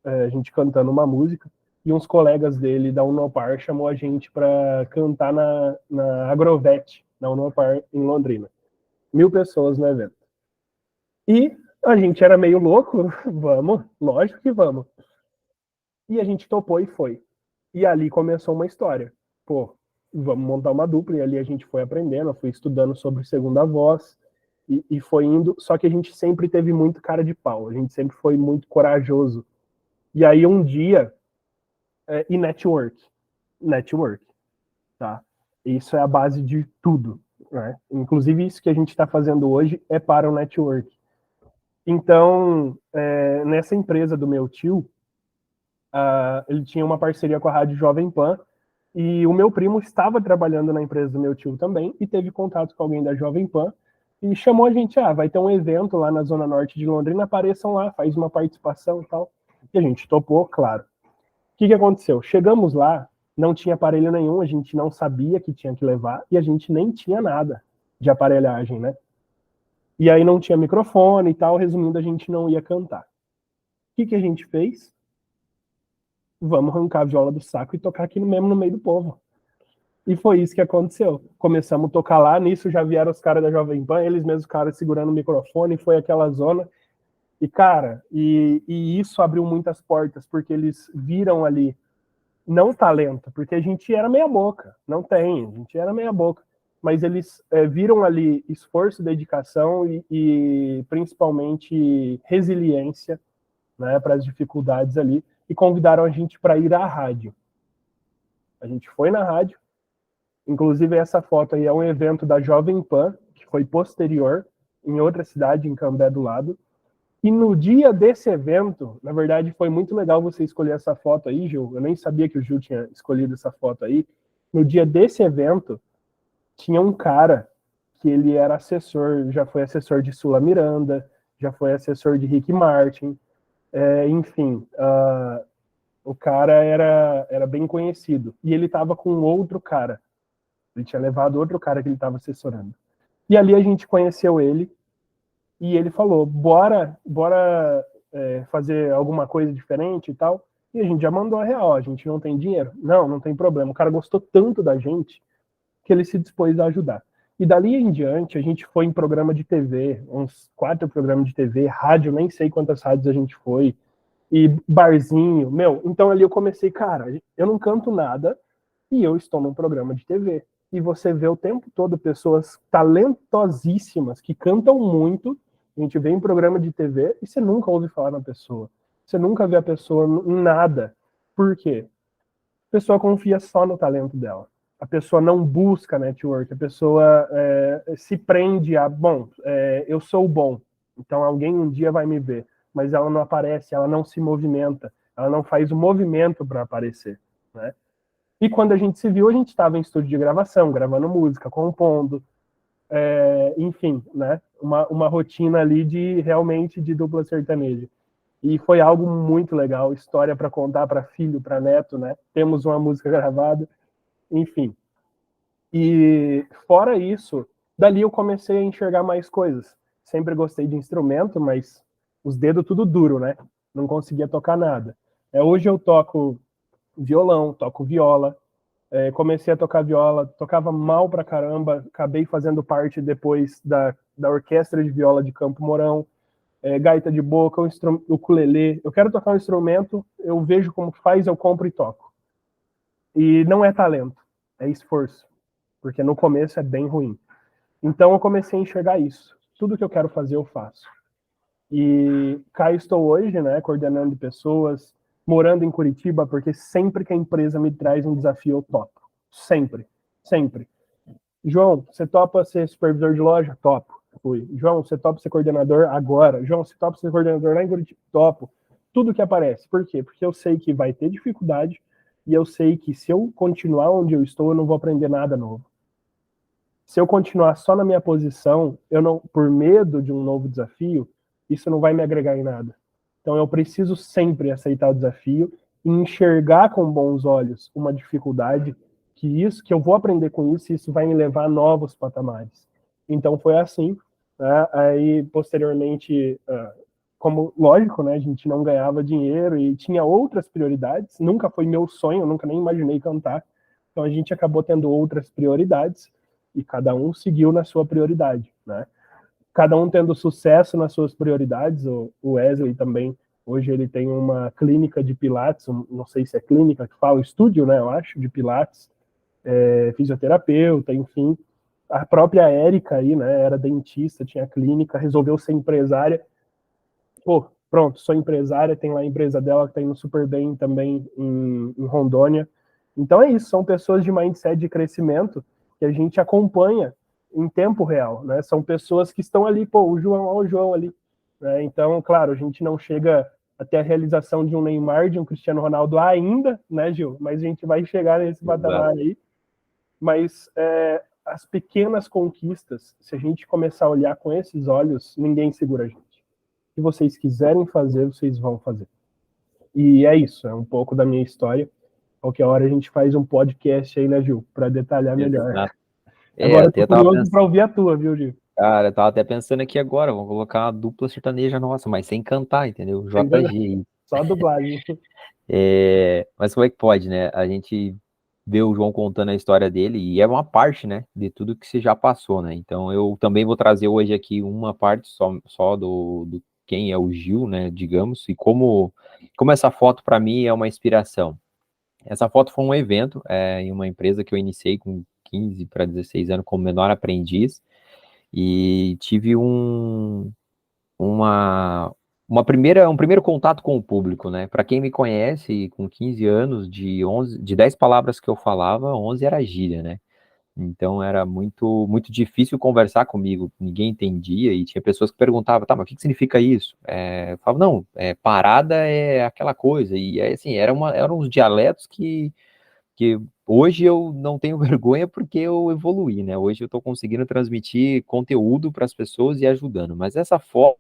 a gente cantando uma música, e uns colegas dele da Unopar chamou a gente para cantar na Agrovet, na Unopar em Londrina. 1.000 pessoas no evento. E a gente era meio louco, vamos, lógico que vamos. E a gente topou e foi. E ali começou uma história. Pô, vamos montar uma dupla. E ali a gente foi aprendendo, foi estudando sobre segunda voz e foi indo. Só que a gente sempre teve muito cara de pau. A gente sempre foi muito corajoso. E aí um dia e network. Network, tá? Isso é a base de tudo, né? Inclusive isso que a gente está fazendo hoje é para o network. Então, nessa empresa do meu tio, ele tinha uma parceria com a Rádio Jovem Pan, e o meu primo estava trabalhando na empresa do meu tio também, e teve contato com alguém da Jovem Pan, e chamou a gente, vai ter um evento lá na Zona Norte de Londrina, apareçam lá, faz uma participação e tal. E a gente topou, claro. O que aconteceu? Chegamos lá, não tinha aparelho nenhum, a gente não sabia que tinha que levar, e a gente nem tinha nada de aparelhagem, né? E aí não tinha microfone e tal, resumindo, a gente não ia cantar. O que a gente fez? Vamos arrancar a viola do saco e tocar aqui mesmo no meio do povo. E foi isso que aconteceu. Começamos a tocar lá, nisso já vieram os caras da Jovem Pan, eles mesmos, caras segurando o microfone, foi aquela zona. E, cara, e isso abriu muitas portas, porque eles viram ali, não talento, porque a gente era meia boca, não tem, a gente era meia boca. Mas eles viram ali esforço, dedicação e principalmente resiliência, né, para as dificuldades ali, e convidaram a gente para ir à rádio. A gente foi na rádio, inclusive essa foto aí é um evento da Jovem Pan, que foi posterior, em outra cidade, em Cambé do Lado. E no dia desse evento, na verdade foi muito legal você escolher essa foto aí, Gil, eu nem sabia que o Gil tinha escolhido essa foto aí. No dia desse evento, tinha um cara que ele era assessor, já foi assessor de Sula Miranda, já foi assessor de Rick Martin, enfim, o cara era bem conhecido. E ele estava com outro cara. Ele tinha levado outro cara que ele estava assessorando. E ali a gente conheceu ele, e ele falou, bora fazer alguma coisa diferente e tal. E a gente já mandou a real, a gente não tem dinheiro. Não tem problema. O cara gostou tanto da gente que ele se dispôs a ajudar. E dali em diante, a gente foi em programa de TV, uns 4 programas de TV, rádio, nem sei quantas rádios a gente foi, e barzinho, então ali eu comecei, cara, eu não canto nada e eu estou num programa de TV. E você vê o tempo todo pessoas talentosíssimas que cantam muito, a gente vê em programa de TV e você nunca ouve falar na pessoa. Você nunca vê a pessoa em nada. Por quê? A pessoa confia só no talento dela. A pessoa não busca network, a pessoa se prende a, eu sou bom, então alguém um dia vai me ver, mas ela não aparece, ela não se movimenta, ela não faz o movimento para aparecer, né? E quando a gente se viu, a gente estava em estúdio de gravação, gravando música, compondo, enfim, né? Uma rotina ali realmente de dupla sertaneja. E foi algo muito legal, história para contar para filho, para neto, né? Temos uma música gravada, enfim. E fora isso, dali eu comecei a enxergar mais coisas. Sempre gostei de instrumento, mas os dedos tudo duro, né? Não conseguia tocar nada. Hoje eu toco violão, toco viola. Comecei a tocar viola, tocava mal pra caramba, acabei fazendo parte depois da orquestra de viola de Campo Mourão, gaita de boca, o ukulele. Eu quero tocar um instrumento, eu vejo como faz, eu compro e toco. E não é talento, é esforço, porque no começo é bem ruim. Então eu comecei a enxergar isso. Tudo que eu quero fazer, eu faço. E cá estou hoje, né, coordenando pessoas, morando em Curitiba, porque sempre que a empresa me traz um desafio, eu topo. Sempre, sempre. João, você topa ser supervisor de loja? Topo. Fui. João, você topa ser coordenador? Agora. João, você topa ser coordenador lá em Curitiba? Topo. Tudo que aparece. Por quê? Porque eu sei que vai ter dificuldade e eu sei que se eu continuar onde eu estou, eu não vou aprender nada novo. Se eu continuar só na minha posição, eu não, por medo de um novo desafio, isso não vai me agregar em nada. Então eu preciso sempre aceitar o desafio e enxergar com bons olhos uma dificuldade, que eu vou aprender com isso e isso vai me levar a novos patamares. Então foi assim, né? Aí posteriormente, como lógico, né, a gente não ganhava dinheiro e tinha outras prioridades, nunca foi meu sonho, eu nunca nem imaginei cantar, então a gente acabou tendo outras prioridades e cada um seguiu na sua prioridade, né? Cada um tendo sucesso nas suas prioridades. O Wesley também, hoje ele tem uma clínica de pilates, não sei se é clínica que fala, estúdio, né, eu acho, de pilates, fisioterapeuta, enfim. A própria Érica aí, né, era dentista, tinha clínica, resolveu ser empresária. Pô, pronto, sou empresária, tem lá a empresa dela que está indo super bem também em Rondônia. Então é isso, são pessoas de mindset de crescimento que a gente acompanha em tempo real, né? São pessoas que estão ali, pô, olha o João ali, né? Então, claro, a gente não chega até a realização de um Neymar, de um Cristiano Ronaldo ainda, né, Gil? Mas a gente vai chegar nesse patamar aí. Mas as pequenas conquistas, se a gente começar a olhar com esses olhos, ninguém segura a gente. Se vocês quiserem fazer, vocês vão fazer. E é isso, é um pouco da minha história. Qualquer hora a gente faz um podcast aí, né, Gil? Para detalhar melhor. Exato. Agora eu tô Até tava curioso para pensando, ouvir a tua, viu, Gil? cara, eu tava até pensando aqui agora, vamos colocar uma dupla sertaneja nossa, mas sem cantar, entendeu? Entendeu? JG. Só a dublagem. Mas como é que pode, né? A gente vê o João contando a história dele e é uma parte, né, de tudo que você já passou, né? Então eu também vou trazer hoje aqui uma parte só do quem é o Gil, né, digamos, e como essa foto para mim é uma inspiração. Essa foto foi um evento em uma empresa que eu iniciei com 15 para 16 anos como menor aprendiz e tive uma, um primeiro contato com o público, né? Para quem me conhece, com 15 anos, de 10 palavras que eu falava, 11 era gíria, né? Então era muito difícil conversar comigo, ninguém entendia e tinha pessoas que perguntavam, tá, mas o que significa isso? Eu falava, não, parada é aquela coisa, e assim, eram uns dialetos que hoje eu não tenho vergonha porque eu evoluí, né? Hoje eu estou conseguindo transmitir conteúdo para as pessoas e ajudando, mas essa forma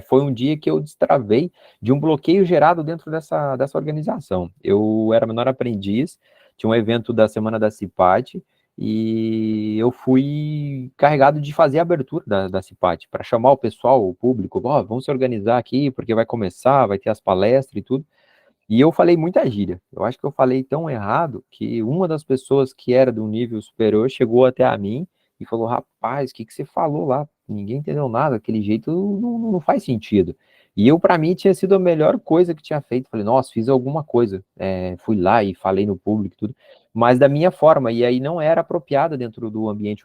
foi um dia que eu destravei de um bloqueio gerado dentro dessa organização. Eu era menor aprendiz, tinha um evento da Semana da Cipate, e eu fui carregado de fazer a abertura da Cipate, para chamar o pessoal, o público, ó, vamos se organizar aqui, porque vai começar, vai ter as palestras e tudo. E eu falei muita gíria. Eu acho que eu falei tão errado que uma das pessoas que era do nível superior chegou até a mim e falou: rapaz, o que você falou lá? Ninguém entendeu nada, aquele jeito não faz sentido. E eu, para mim, tinha sido a melhor coisa que tinha feito. Falei, nossa, fiz alguma coisa. Fui lá e falei no público e tudo, mas da minha forma, e aí não era apropriada dentro do ambiente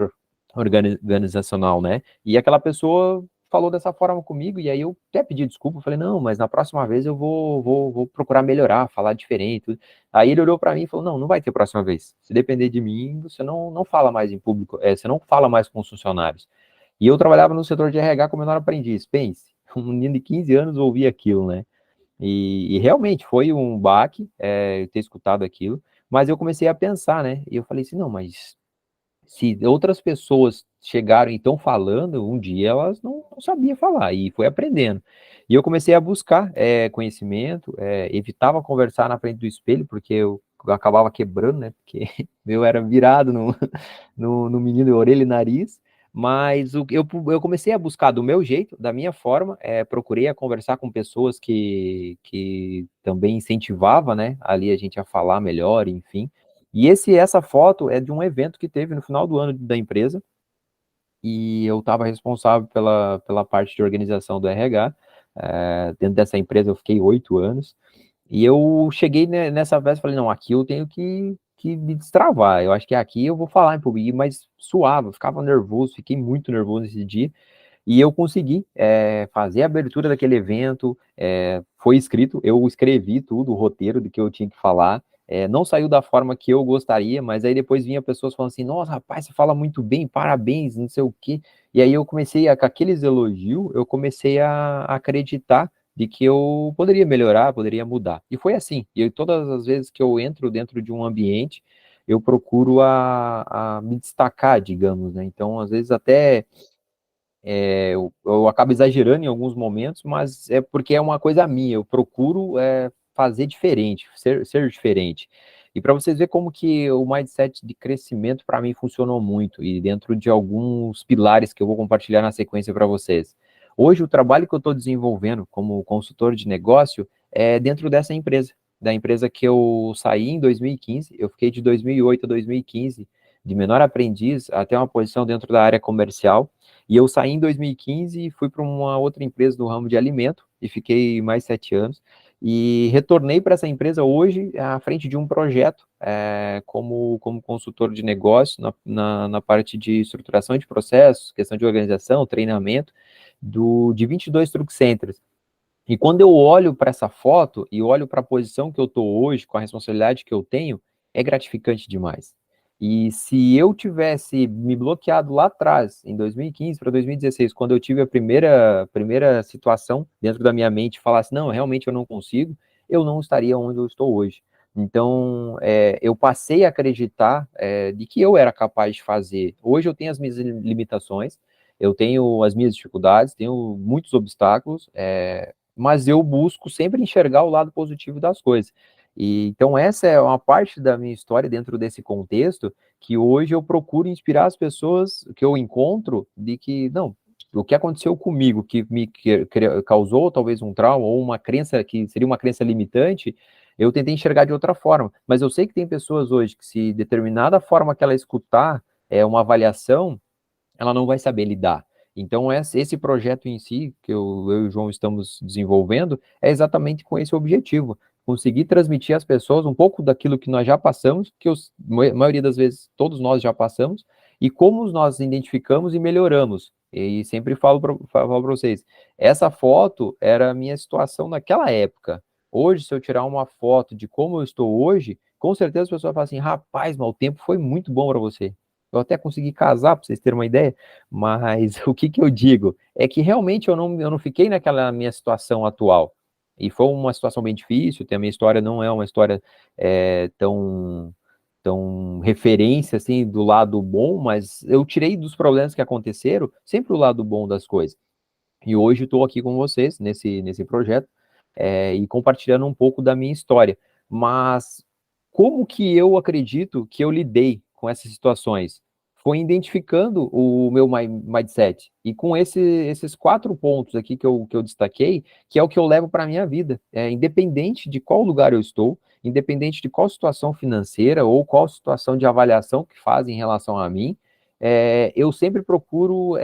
organizacional, né? E aquela pessoa falou dessa forma comigo, e aí eu até pedi desculpa, falei, não, mas na próxima vez eu vou procurar melhorar, falar diferente. Tudo. Aí ele olhou para mim e falou, não vai ter próxima vez. Se depender de mim, você não fala mais em público, você não fala mais com os funcionários. E eu trabalhava no setor de RH como menor aprendiz, pense, um menino de 15 anos ouvia aquilo, né? E realmente foi um baque ter escutado aquilo, mas eu comecei a pensar, né? E eu falei assim, não, mas se outras pessoas chegaram e estão falando, um dia elas não sabiam falar, e foi aprendendo. E eu comecei a buscar conhecimento, evitava conversar na frente do espelho, porque eu acabava quebrando, né? Porque eu era virado no menino de orelha e nariz. Mas eu comecei a buscar do meu jeito, da minha forma, procurei a conversar com pessoas que também incentivava, né? Ali a gente a falar melhor, enfim. E essa foto é de um evento que teve no final do ano da empresa, e eu estava responsável pela parte de organização do RH. Dentro dessa empresa eu fiquei 8 anos, e eu cheguei nessa vez e falei, não, aqui eu tenho que me destravar, eu acho que aqui eu vou falar em público, mas suave, eu ficava nervoso, fiquei muito nervoso nesse dia, e eu consegui fazer a abertura daquele evento, foi escrito, eu escrevi tudo, o roteiro do que eu tinha que falar, não saiu da forma que eu gostaria, mas aí depois vinha pessoas falando assim, nossa, rapaz, você fala muito bem, parabéns, não sei o quê, e aí eu comecei, com aqueles elogios, eu comecei a acreditar de que eu poderia melhorar, poderia mudar, e foi assim, e todas as vezes que eu entro dentro de um ambiente, eu procuro a me destacar, digamos, né, então às vezes até eu acabo exagerando em alguns momentos, mas é porque é uma coisa minha, eu procuro fazer diferente, ser diferente. E para vocês verem como que o mindset de crescimento para mim funcionou muito, e dentro de alguns pilares que eu vou compartilhar na sequência para vocês. Hoje, o trabalho que eu estou desenvolvendo como consultor de negócio é dentro dessa empresa, da empresa que eu saí em 2015, eu fiquei de 2008 a 2015, de menor aprendiz até uma posição dentro da área comercial, e eu saí em 2015 e fui para uma outra empresa do ramo de alimento e fiquei mais 7 anos. E retornei para essa empresa hoje à frente de um projeto como consultor de negócio na parte de estruturação de processos, questão de organização, treinamento de 22 truck centers. E quando eu olho para essa foto e olho para a posição que eu estou hoje, com a responsabilidade que eu tenho, é gratificante demais. E se eu tivesse me bloqueado lá atrás, em 2015 para 2016, quando eu tive a primeira situação dentro da minha mente, falasse, não, realmente eu não consigo, eu não estaria onde eu estou hoje. Então, eu passei a acreditar de que eu era capaz de fazer. Hoje eu tenho as minhas limitações, eu tenho as minhas dificuldades, tenho muitos obstáculos, mas eu busco sempre enxergar o lado positivo das coisas. E então essa é uma parte da minha história dentro desse contexto que hoje eu procuro inspirar as pessoas que eu encontro de que não, o que aconteceu comigo que me causou talvez um trauma ou uma crença que seria uma crença limitante, eu tentei enxergar de outra forma, mas eu sei que tem pessoas hoje que se determinada forma que ela escutar uma avaliação, ela não vai saber lidar. Então, esse projeto em si, que eu e o João estamos desenvolvendo, é exatamente com esse objetivo, conseguir transmitir às pessoas um pouco daquilo que nós já passamos, que a maioria das vezes todos nós já passamos, e como nós identificamos e melhoramos. E sempre falo para vocês, essa foto era a minha situação naquela época. Hoje, se eu tirar uma foto de como eu estou hoje, com certeza as pessoas falam assim, rapaz, mas o tempo foi muito bom para você. Eu até consegui casar, para vocês terem uma ideia, mas o que eu digo? É que realmente eu não fiquei naquela minha situação atual. E foi uma situação bem difícil, a minha história não é uma história tão referência, assim, do lado bom, mas eu tirei dos problemas que aconteceram sempre o lado bom das coisas. E hoje estou aqui com vocês nesse projeto e compartilhando um pouco da minha história. Mas como que eu acredito que eu lidei com essas situações? Foi identificando o meu mindset. E com esses 4 pontos aqui que eu destaquei, que é o que eu levo para a minha vida. Independente de qual lugar eu estou, independente de qual situação financeira ou qual situação de avaliação que fazem em relação a mim, eu sempre procuro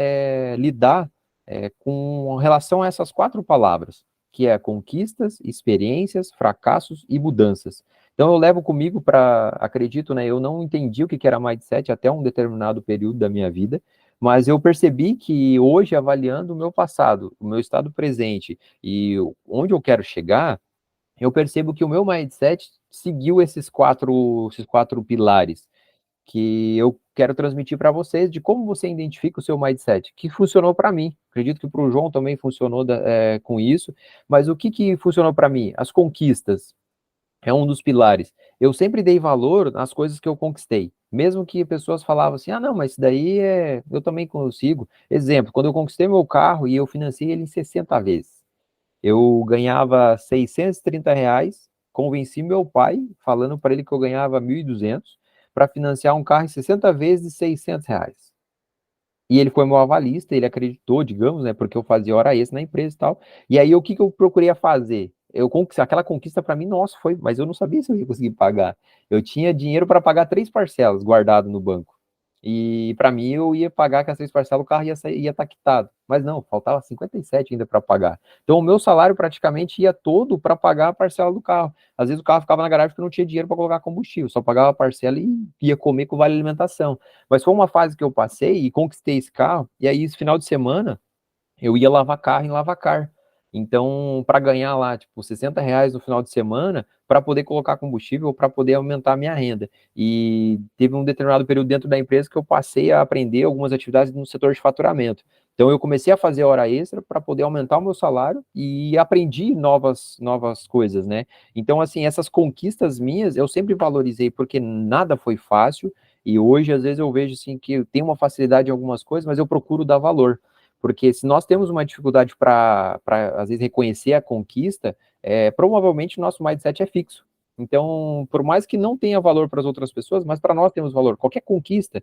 lidar com relação a essas 4 palavras, que é conquistas, experiências, fracassos e mudanças. Então eu levo comigo para, acredito, né, eu não entendi o que era mindset até um determinado período da minha vida, mas eu percebi que hoje, avaliando o meu passado, o meu estado presente e onde eu quero chegar, eu percebo que o meu mindset seguiu esses quatro pilares que eu quero transmitir para vocês de como você identifica o seu mindset, que funcionou para mim. Acredito que para o João também funcionou com isso, mas o que funcionou para mim? As conquistas é um dos pilares. Eu sempre dei valor nas coisas que eu conquistei, mesmo que pessoas falavam assim, ah, não, mas isso daí eu também consigo. Exemplo, quando eu conquistei meu carro e eu financei ele em 60 vezes. Eu ganhava R$ 630, convenci meu pai, falando para ele que eu ganhava 1.200 para financiar um carro em 60 vezes de R$ 600. E ele foi meu avalista, ele acreditou, digamos, né, porque eu fazia hora extra na empresa e tal. E aí, o que eu procurei fazer? Aquela conquista para mim, nossa, foi, mas eu não sabia se eu ia conseguir pagar. Eu tinha dinheiro para pagar 3 parcelas guardado no banco. E para mim, eu ia pagar com as 3 parcelas, o carro ia estar quitado. Mas não, faltava 57 ainda para pagar. Então, o meu salário praticamente ia todo para pagar a parcela do carro. Às vezes o carro ficava na garagem porque eu não tinha dinheiro para colocar combustível, só pagava a parcela e ia comer com vale alimentação. Mas foi uma fase que eu passei e conquistei esse carro, e aí esse final de semana eu ia lavar carro em lavacar. Então, para ganhar lá, tipo, R$ 60 no final de semana, para poder colocar combustível, para poder aumentar a minha renda. E teve um determinado período dentro da empresa que eu passei a aprender algumas atividades no setor de faturamento. Então, eu comecei a fazer hora extra para poder aumentar o meu salário e aprendi novas coisas, né? Então, assim, essas conquistas minhas, eu sempre valorizei, porque nada foi fácil, e hoje, às vezes, eu vejo, assim, que eu tenho uma facilidade em algumas coisas, mas eu procuro dar valor. Porque se nós temos uma dificuldade para às vezes, reconhecer a conquista, provavelmente o nosso mindset é fixo. Então, por mais que não tenha valor para as outras pessoas, mas para nós temos valor. Qualquer conquista,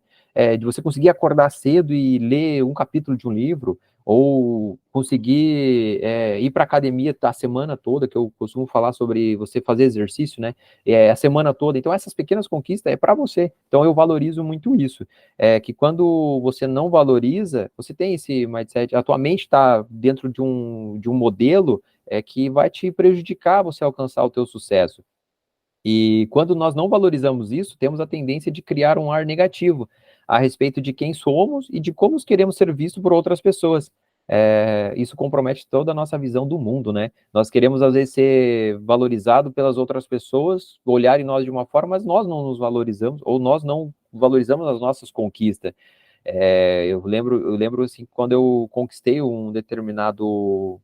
de você conseguir acordar cedo e ler um capítulo de um livro, ou conseguir ir para a academia a semana toda, que eu costumo falar sobre você fazer exercício, né? A semana toda. Então, essas pequenas conquistas é para você. Então, eu valorizo muito isso. Que quando você não valoriza, você tem esse mindset, a tua mente está dentro de um modelo que vai te prejudicar você alcançar o teu sucesso. E quando nós não valorizamos isso, temos a tendência de criar um ar negativo a respeito de quem somos e de como queremos ser vistos por outras pessoas. isso compromete toda a nossa visão do mundo, né? Nós queremos, às vezes, ser valorizados pelas outras pessoas, olharem nós de uma forma, mas nós não nos valorizamos, ou nós não valorizamos as nossas conquistas. Eu lembro assim, quando eu conquistei um determinado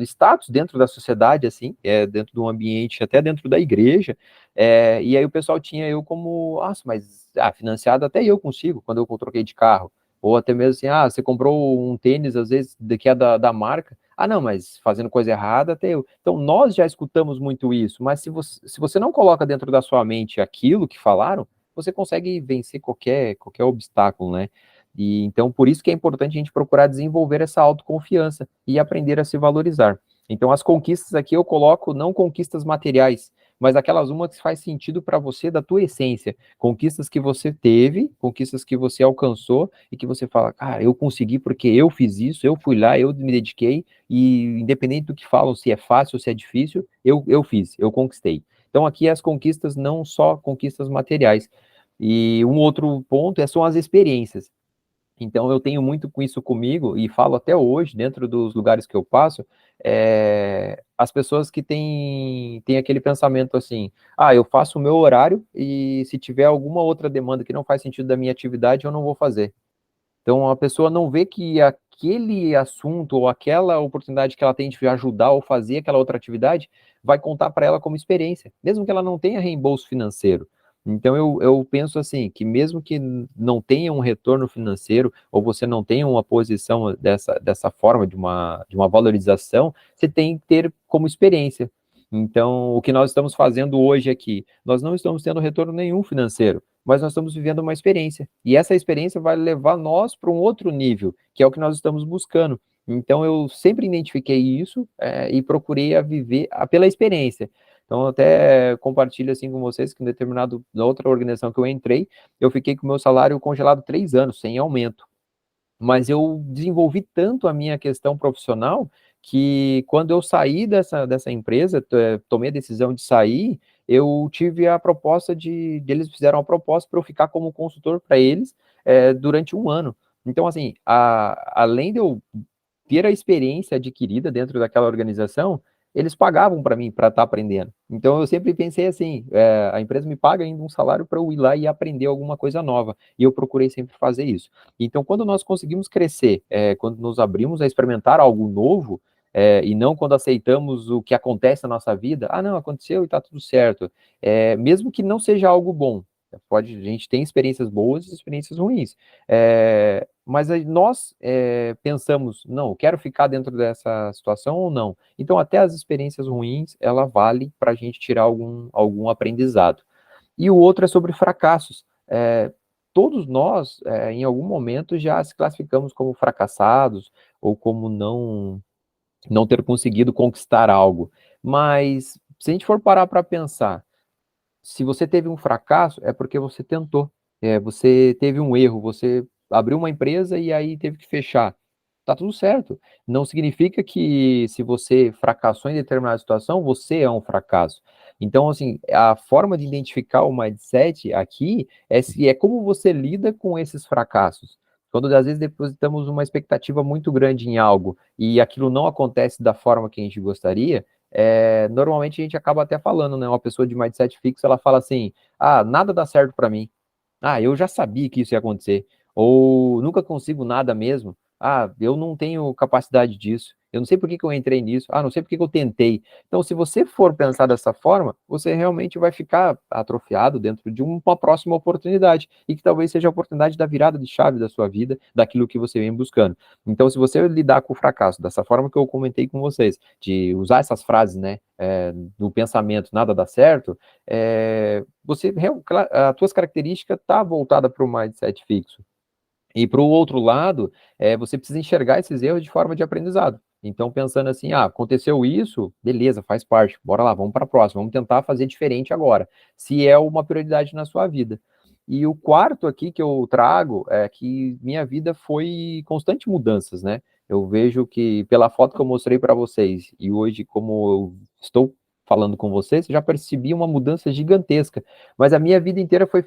status dentro da sociedade, assim, dentro de um ambiente, até dentro da igreja, e aí o pessoal tinha eu como, nossa, mas financiado até eu consigo, quando eu troquei de carro, ou até mesmo assim, você comprou um tênis, às vezes, que é da marca, não, mas fazendo coisa errada, até eu. Então, nós já escutamos muito isso, mas se você não coloca dentro da sua mente aquilo que falaram, você consegue vencer qualquer obstáculo, né? E então, por isso que é importante a gente procurar desenvolver essa autoconfiança e aprender a se valorizar. Então, as conquistas aqui eu coloco não conquistas materiais, mas aquelas uma que faz sentido para você, da tua essência. Conquistas que você teve, conquistas que você alcançou e que você fala, cara, eu consegui porque eu fiz isso, eu fui lá, eu me dediquei e independente do que falam, se é fácil ou se é difícil, eu fiz, eu conquistei. Então, aqui as conquistas não só conquistas materiais. E um outro ponto são as experiências. Então, eu tenho muito com isso comigo e falo até hoje, dentro dos lugares que eu passo, as pessoas que têm aquele pensamento assim, eu faço o meu horário e se tiver alguma outra demanda que não faz sentido da minha atividade, eu não vou fazer. Então, a pessoa não vê que aquele assunto ou aquela oportunidade que ela tem de ajudar ou fazer aquela outra atividade vai contar para ela como experiência, mesmo que ela não tenha reembolso financeiro. Então, eu penso assim, que mesmo que não tenha um retorno financeiro, ou você não tenha uma posição dessa forma, de uma valorização, você tem que ter como experiência. Então, o que nós estamos fazendo hoje aqui, nós não estamos tendo retorno nenhum financeiro, mas nós estamos vivendo uma experiência. E essa experiência vai levar nós para um outro nível, que é o que nós estamos buscando. Então, eu sempre identifiquei isso e procurei viver pela experiência. Então, eu até compartilho assim com vocês que na outra organização que eu entrei, eu fiquei com o meu salário congelado 3 anos, sem aumento. Mas eu desenvolvi tanto a minha questão profissional que quando eu saí dessa empresa, tomei a decisão de sair, eu tive a proposta eles fizeram a proposta para eu ficar como consultor para eles durante um ano. Então, assim, além de eu ter a experiência adquirida dentro daquela organização, eles pagavam para mim para estar aprendendo. Então eu sempre pensei assim, a empresa me paga ainda um salário para eu ir lá e aprender alguma coisa nova. E eu procurei sempre fazer isso. Então quando nós conseguimos crescer, quando nos abrimos a experimentar algo novo, e não quando aceitamos o que acontece na nossa vida, não, aconteceu e está tudo certo. Mesmo que não seja algo bom, a gente tem experiências boas e experiências ruins. Mas nós pensamos, não, eu quero ficar dentro dessa situação ou não. Então, até as experiências ruins, ela vale para a gente tirar algum aprendizado. E o outro é sobre fracassos. Todos nós, em algum momento, já se classificamos como fracassados ou como não ter conseguido conquistar algo. Mas, se a gente for parar para pensar, se você teve um fracasso, é porque você tentou. Você teve um erro, você abriu uma empresa e aí teve que fechar. Tá tudo certo. Não significa que se você fracassou em determinada situação, você é um fracasso. Então, assim, a forma de identificar o mindset aqui se é como você lida com esses fracassos. Quando às vezes depositamos uma expectativa muito grande em algo e aquilo não acontece da forma que a gente gostaria, normalmente a gente acaba até falando, né? Uma pessoa de mindset fixo, ela fala assim: nada dá certo para mim. Eu já sabia que isso ia acontecer. Ou nunca consigo nada mesmo. Eu não tenho capacidade disso. Eu não sei por que eu entrei nisso. Não sei por que eu tentei. Então, se você for pensar dessa forma, você realmente vai ficar atrofiado dentro de uma próxima oportunidade. E que talvez seja a oportunidade da virada de chave da sua vida, daquilo que você vem buscando. Então, se você lidar com o fracasso dessa forma que eu comentei com vocês, de usar essas frases, né, do pensamento, nada dá certo, as tuas características tá voltada para o mindset fixo. E para o outro lado, você precisa enxergar esses erros de forma de aprendizado. Então, pensando assim, aconteceu isso, beleza, faz parte, bora lá, vamos para a próxima, vamos tentar fazer diferente agora, se é uma prioridade na sua vida. E o quarto aqui que eu trago é que minha vida foi constante mudanças, né? Eu vejo que pela foto que eu mostrei para vocês e hoje como eu estou falando com vocês, já percebi uma mudança gigantesca. Mas a minha vida inteira foi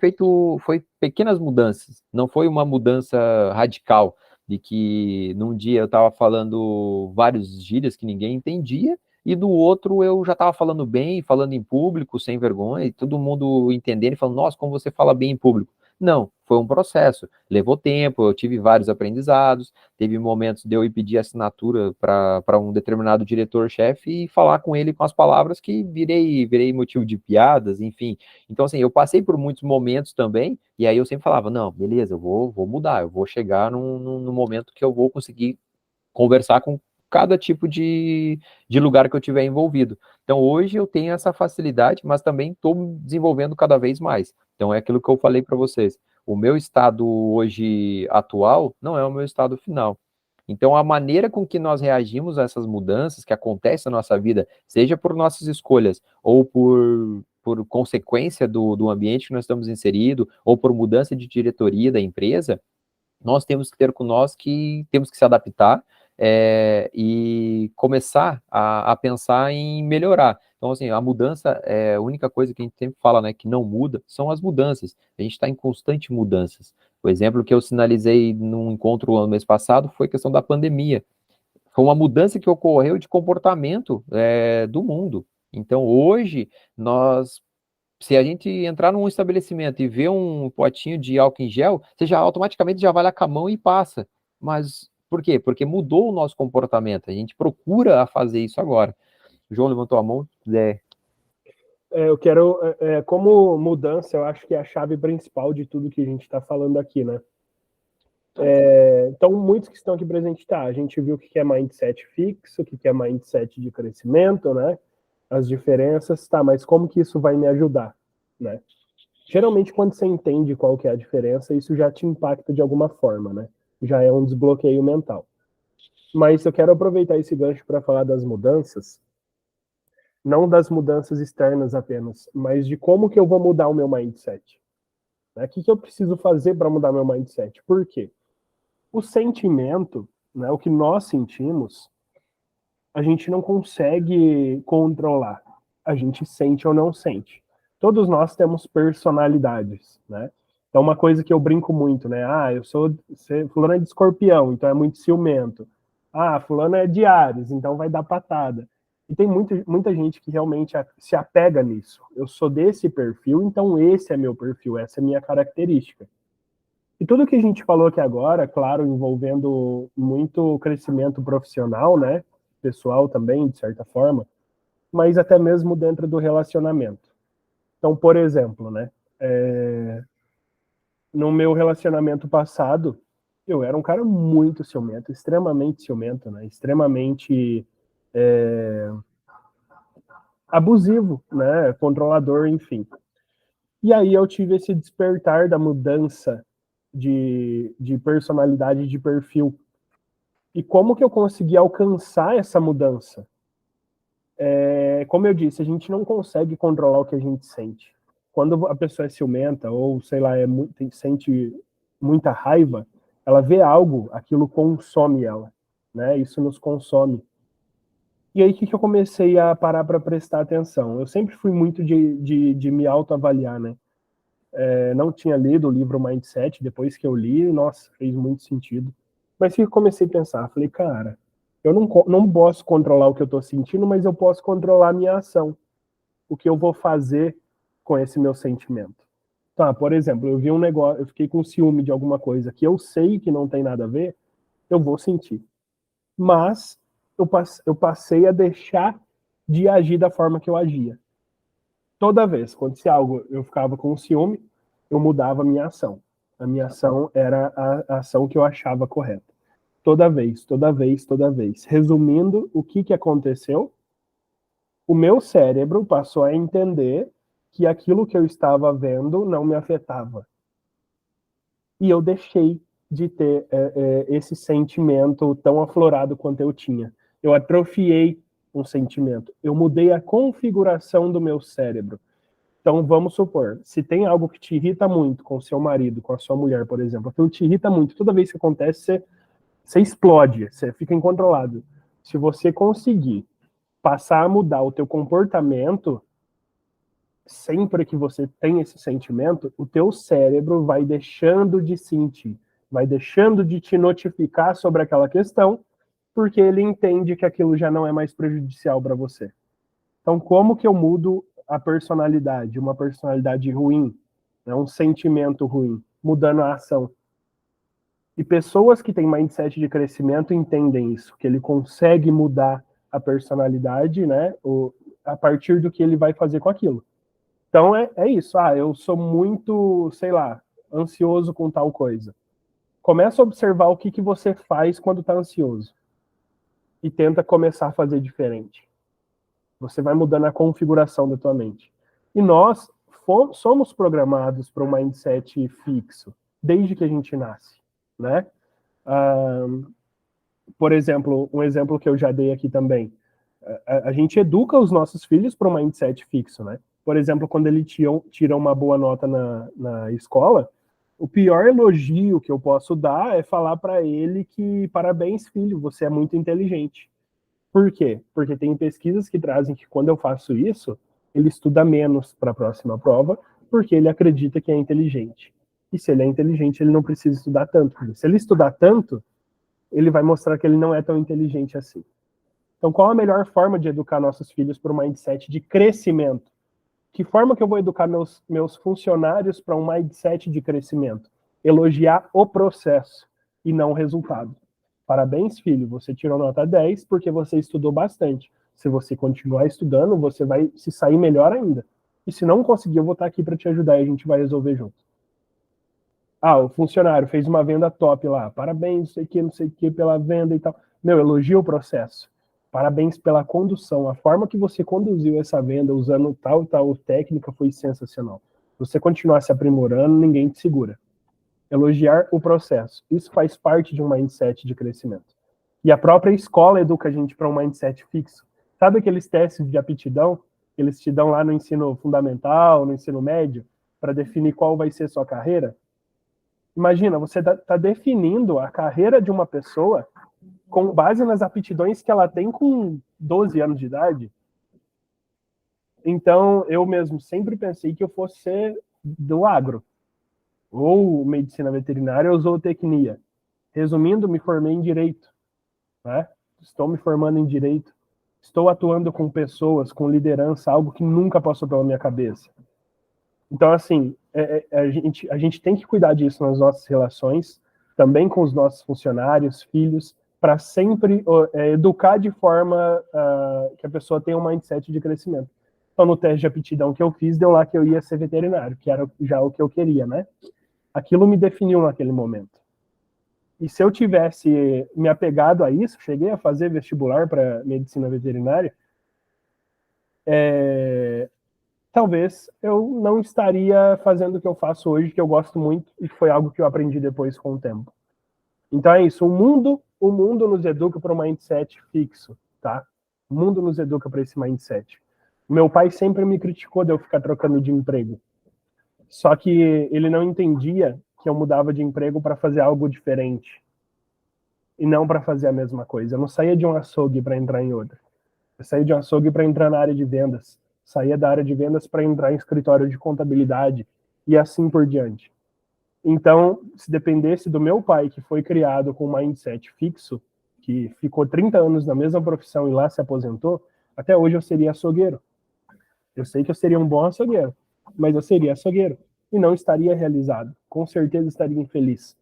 pequenas mudanças, não foi uma mudança radical. de que num dia eu estava falando vários gírias que ninguém entendia, e do outro eu já estava falando bem, falando em público, sem vergonha, e todo mundo entendendo e falando, nossa, como você fala bem em público. Não, foi um processo, levou tempo, eu tive vários aprendizados, teve momentos de eu ir pedir assinatura para um determinado diretor-chefe e falar com ele com as palavras que virei motivo de piadas, enfim. Então, assim, eu passei por muitos momentos também, e aí eu sempre falava, não, beleza, vou mudar, eu vou chegar num momento que eu vou conseguir conversar com cada tipo de lugar que eu tiver envolvido. Então, hoje eu tenho essa facilidade, mas também estou desenvolvendo cada vez mais. Então, é aquilo que eu falei para vocês. O meu estado hoje atual não é o meu estado final. Então, a maneira com que nós reagimos a essas mudanças que acontecem na nossa vida, seja por nossas escolhas ou por consequência do ambiente que nós estamos inseridos, ou por mudança de diretoria da empresa, nós temos que ter com nós que temos que se adaptar e começar a pensar em melhorar. Então, assim, a mudança, a única coisa que a gente sempre fala, né, que não muda, são as mudanças. A gente está em constante mudanças. O exemplo que eu sinalizei num encontro no mês passado foi a questão da pandemia. Foi uma mudança que ocorreu de comportamento do mundo. Então, hoje, se a gente entrar num estabelecimento e ver um potinho de álcool em gel, você já automaticamente já vai lá com a mão e passa. Mas por quê? Porque mudou o nosso comportamento. A gente procura fazer isso agora. O João levantou a mão. Eu quero, como mudança, eu acho que é a chave principal de tudo que a gente está falando aqui, né? Então, muitos que estão aqui presentes, tá, a gente viu o que é mindset fixo, o que é mindset de crescimento, né? As diferenças, tá, mas como que isso vai me ajudar, né? Geralmente, quando você entende qual que é a diferença, isso já te impacta de alguma forma, né? Já é um desbloqueio mental. Mas eu quero aproveitar esse gancho para falar das mudanças, não das mudanças externas apenas, mas de como que eu vou mudar o meu mindset. Né? O que eu preciso fazer para mudar meu mindset? Por quê? O sentimento, né, o que nós sentimos, a gente não consegue controlar. A gente sente ou não sente. Todos nós temos personalidades, né? Então, uma coisa que eu brinco muito, né? Ah, fulano é de escorpião, então é muito ciumento. Ah, fulano é de Áries, então vai dar patada. E tem muita gente que realmente se apega nisso. Eu sou desse perfil, então esse é meu perfil, essa é minha característica. E tudo que a gente falou aqui agora, claro, envolvendo muito crescimento profissional, né? Pessoal também, de certa forma, mas até mesmo dentro do relacionamento. Então, por exemplo, né? No meu relacionamento passado, eu era um cara muito ciumento, extremamente ciumento, né? Extremamente abusivo, né? Controlador, enfim. E aí eu tive esse despertar da mudança de personalidade, de perfil. E como que eu consegui alcançar essa mudança? Como eu disse, a gente não consegue controlar o que a gente sente. Quando a pessoa é ciumenta ou, sei lá, sente muita raiva, ela vê algo, aquilo consome ela, né? Isso nos consome. E aí, o que eu comecei a parar para prestar atenção? Eu sempre fui muito de me autoavaliar, né? Não tinha lido o livro Mindset, depois que eu li, nossa, fez muito sentido. Mas que eu comecei a pensar, falei, cara, eu não posso controlar o que eu estou sentindo, mas eu posso controlar a minha ação. O que eu vou fazer com esse meu sentimento. Tá, por exemplo, eu vi um negócio, eu fiquei com ciúme de alguma coisa que eu sei que não tem nada a ver, eu vou sentir. Mas eu passei a deixar de agir da forma que eu agia. Toda vez, quando acontecia algo, eu ficava com ciúme, eu mudava a minha ação. A minha ação era a ação que eu achava correta. Toda vez, toda vez, toda vez. Resumindo, o que aconteceu? O meu cérebro passou a entender que aquilo que eu estava vendo não me afetava. E eu deixei de ter esse sentimento tão aflorado quanto eu tinha. Eu atrofiei um sentimento. Eu mudei a configuração do meu cérebro. Então, vamos supor, se tem algo que te irrita muito com o seu marido, com a sua mulher, por exemplo, aquilo te irrita muito, toda vez que acontece, você explode, você fica incontrolado. Se você conseguir passar a mudar o teu comportamento, sempre que você tem esse sentimento, o teu cérebro vai deixando de sentir. vai deixando de te notificar sobre aquela questão, porque ele entende que aquilo já não é mais prejudicial para você. Então, como que eu mudo a personalidade, uma personalidade ruim, né, um sentimento ruim, mudando a ação? E pessoas que têm mindset de crescimento entendem isso, que ele consegue mudar a personalidade, né, a partir do que ele vai fazer com aquilo. Então é isso. Eu sou muito, sei lá, ansioso com tal coisa. Começa a observar o que você faz quando está ansioso e tenta começar a fazer diferente. Você vai mudando a configuração da tua mente. E nós somos programados para um mindset fixo desde que a gente nasce, né? Por exemplo, um exemplo que eu já dei aqui também. A gente educa os nossos filhos para um mindset fixo, né? Por exemplo, quando ele tira uma boa nota na escola, o pior elogio que eu posso dar é falar para ele que parabéns, filho, você é muito inteligente. Por quê? Porque tem pesquisas que trazem que quando eu faço isso, ele estuda menos para a próxima prova, porque ele acredita que é inteligente. E se ele é inteligente, ele não precisa estudar tanto. Se ele estudar tanto, ele vai mostrar que ele não é tão inteligente assim. Então, qual a melhor forma de educar nossos filhos para um mindset de crescimento? Que forma que eu vou educar meus funcionários para um mindset de crescimento? Elogiar o processo e não o resultado. Parabéns, filho, você tirou nota 10 porque você estudou bastante. Se você continuar estudando, você vai se sair melhor ainda. E se não conseguir, eu vou estar aqui para te ajudar e a gente vai resolver junto. O funcionário fez uma venda top lá. Parabéns, não sei o que, pela venda e tal. Elogia o processo. Parabéns pela condução. A forma que você conduziu essa venda usando tal e tal técnica foi sensacional. Se você continuar se aprimorando, ninguém te segura. Elogiar o processo. Isso faz parte de um mindset de crescimento. E a própria escola educa a gente para um mindset fixo. Sabe aqueles testes de aptidão que eles te dão lá no ensino fundamental, no ensino médio, para definir qual vai ser sua carreira? Imagina, você está definindo a carreira de uma pessoa com base nas aptidões que ela tem com 12 anos de idade. Então, eu mesmo sempre pensei que eu fosse ser do agro, ou medicina veterinária, ou zootecnia. Resumindo, me formei em direito, né? Estou me formando em direito. Estou atuando com pessoas, com liderança, algo que nunca passou pela minha cabeça. Então, assim, a gente tem que cuidar disso nas nossas relações, também com os nossos funcionários, filhos, para sempre educar de forma que a pessoa tenha um mindset de crescimento. Então, no teste de aptidão que eu fiz, deu lá que eu ia ser veterinário, que era já o que eu queria, né? Aquilo me definiu naquele momento. E se eu tivesse me apegado a isso, cheguei a fazer vestibular para medicina veterinária, talvez eu não estaria fazendo o que eu faço hoje, que eu gosto muito, e foi algo que eu aprendi depois com o tempo. Então é isso, o mundo nos educa para um mindset fixo, tá? O mundo nos educa para esse mindset. Meu pai sempre me criticou de eu ficar trocando de emprego. Só que ele não entendia que eu mudava de emprego para fazer algo diferente. E não para fazer a mesma coisa. Eu não saía de um açougue para entrar em outro. Eu saía de um açougue para entrar na área de vendas. Saía da área de vendas para entrar em escritório de contabilidade. E assim por diante. Então, se dependesse do meu pai, que foi criado com um mindset fixo, que ficou 30 anos na mesma profissão e lá se aposentou, até hoje eu seria açougueiro. Eu sei que eu seria um bom açougueiro, mas eu seria açougueiro e não estaria realizado. Com certeza estaria infeliz.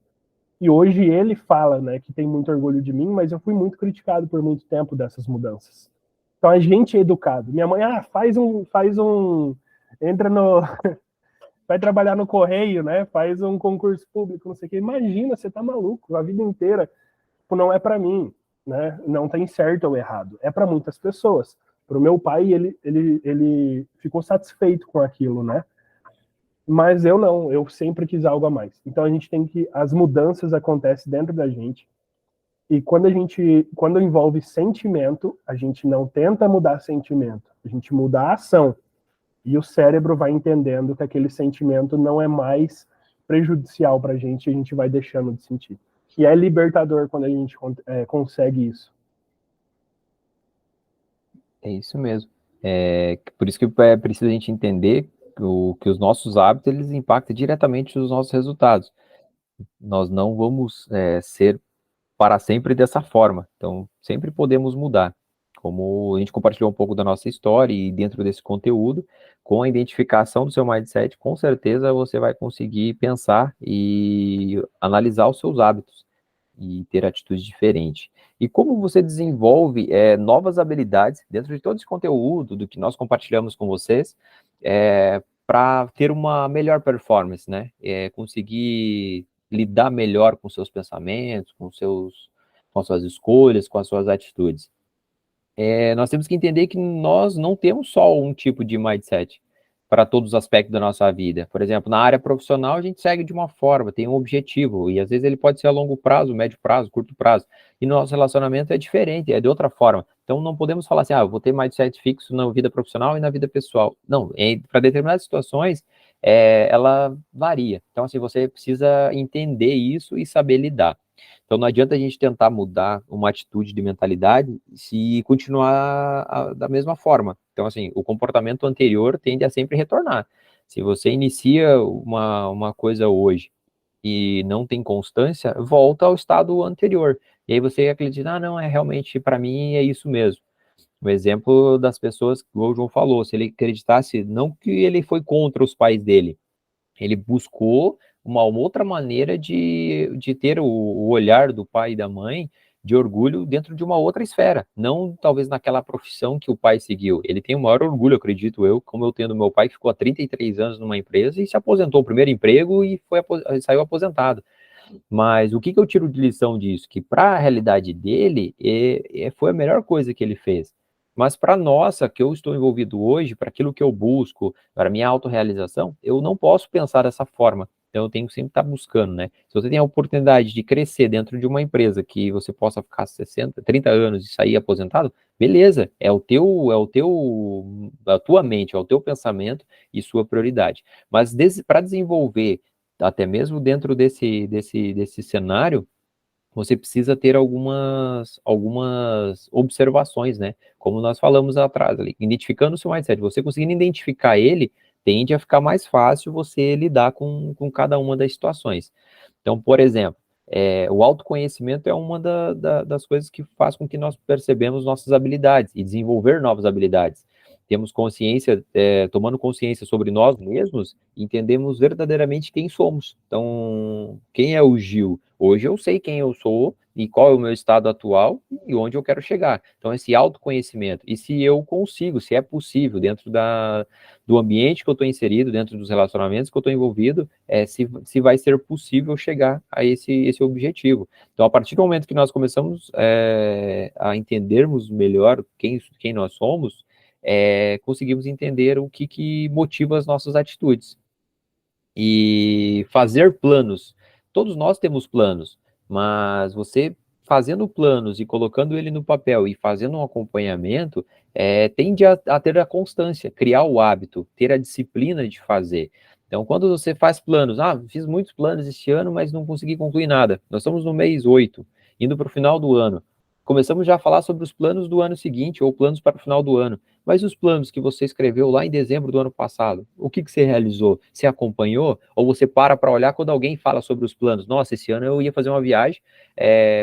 E hoje ele fala, né, que tem muito orgulho de mim, mas eu fui muito criticado por muito tempo dessas mudanças. Então a gente é educado. Minha mãe, entra no vai trabalhar no correio, né? Faz um concurso público, não sei o que. Imagina, você tá maluco, a vida inteira. Tipo, não é para mim, né? Não tem certo ou errado. É para muitas pessoas. Para o meu pai, ele ficou satisfeito com aquilo, né? Mas eu não, eu sempre quis algo a mais. Então a gente tem que, as mudanças acontecem dentro da gente. E quando envolve sentimento, a gente não tenta mudar sentimento, a gente muda a ação. E o cérebro vai entendendo que aquele sentimento não é mais prejudicial para a gente vai deixando de sentir. E é libertador quando a gente consegue isso. É isso mesmo. Por isso que é preciso a gente entender que os nossos hábitos eles impactam diretamente os nossos resultados. Nós não vamos ser para sempre dessa forma. Então, sempre podemos mudar. Como a gente compartilhou um pouco da nossa história e dentro desse conteúdo, com a identificação do seu mindset, com certeza você vai conseguir pensar e analisar os seus hábitos e ter atitudes diferentes. E como você desenvolve novas habilidades dentro de todo esse conteúdo, do que nós compartilhamos com vocês, para ter uma melhor performance, né? Conseguir lidar melhor com seus pensamentos, com as suas escolhas, com as suas atitudes. Nós temos que entender que nós não temos só um tipo de mindset para todos os aspectos da nossa vida. Por exemplo, na área profissional, a gente segue de uma forma, tem um objetivo, e às vezes ele pode ser a longo prazo, médio prazo, curto prazo. E no nosso relacionamento é diferente, é de outra forma. Então, não podemos falar assim, eu vou ter mindset fixo na vida profissional e na vida pessoal. Não, para determinadas situações, ela varia. Então, assim, você precisa entender isso e saber lidar. Então, não adianta a gente tentar mudar uma atitude de mentalidade se continuar da mesma forma. Então, assim, o comportamento anterior tende a sempre retornar. Se você inicia uma coisa hoje e não tem constância, volta ao estado anterior. E aí você acredita, não, realmente, para mim é isso mesmo. O exemplo das pessoas que o João falou, se ele acreditasse, não que ele foi contra os pais dele, ele buscou uma outra maneira de ter o olhar do pai e da mãe de orgulho dentro de uma outra esfera, não talvez naquela profissão que o pai seguiu. Ele tem o maior orgulho, acredito eu, como eu tenho do meu pai, que ficou há 33 anos numa empresa e se aposentou, o primeiro emprego e saiu aposentado. Mas o que eu tiro de lição disso? Que para a realidade dele, foi a melhor coisa que ele fez. Mas para a nossa, que eu estou envolvido hoje, para aquilo que eu busco, para a minha autorrealização, eu não posso pensar dessa forma. Então eu tenho que sempre estar buscando, né? Se você tem a oportunidade de crescer dentro de uma empresa que você possa ficar 60, 30 anos e sair aposentado, beleza, a tua mente, é o teu pensamento e sua prioridade. Mas para desenvolver até mesmo dentro desse cenário, você precisa ter algumas observações, né? Como nós falamos atrás ali, identificando o seu mindset, você conseguindo identificar ele, tende a ficar mais fácil você lidar com cada uma das situações. Então, por exemplo, o autoconhecimento é uma das coisas que faz com que nós percebemos nossas habilidades e desenvolver novas habilidades. Temos consciência, tomando consciência sobre nós mesmos, entendemos verdadeiramente quem somos. Então, quem é o Gil? Hoje eu sei quem eu sou e qual é o meu estado atual e onde eu quero chegar. Então, esse autoconhecimento. E se eu consigo, se é possível, dentro do ambiente que eu estou inserido, dentro dos relacionamentos que eu estou envolvido, se vai ser possível chegar a esse objetivo. Então, a partir do momento que nós começamos a entendermos melhor quem nós somos, conseguimos entender o que motiva as nossas atitudes. E fazer planos. Todos nós temos planos, mas você fazendo planos e colocando ele no papel e fazendo um acompanhamento, tende a ter a constância, criar o hábito, ter a disciplina de fazer. Então, quando você faz planos, fiz muitos planos esse ano, mas não consegui concluir nada. Nós estamos no mês 8, indo para o final do ano. Começamos já a falar sobre os planos do ano seguinte, ou planos para o final do ano. Mas os planos que você escreveu lá em dezembro do ano passado, o que você realizou? Você acompanhou? Ou você para olhar quando alguém fala sobre os planos? Nossa, esse ano eu ia fazer uma viagem,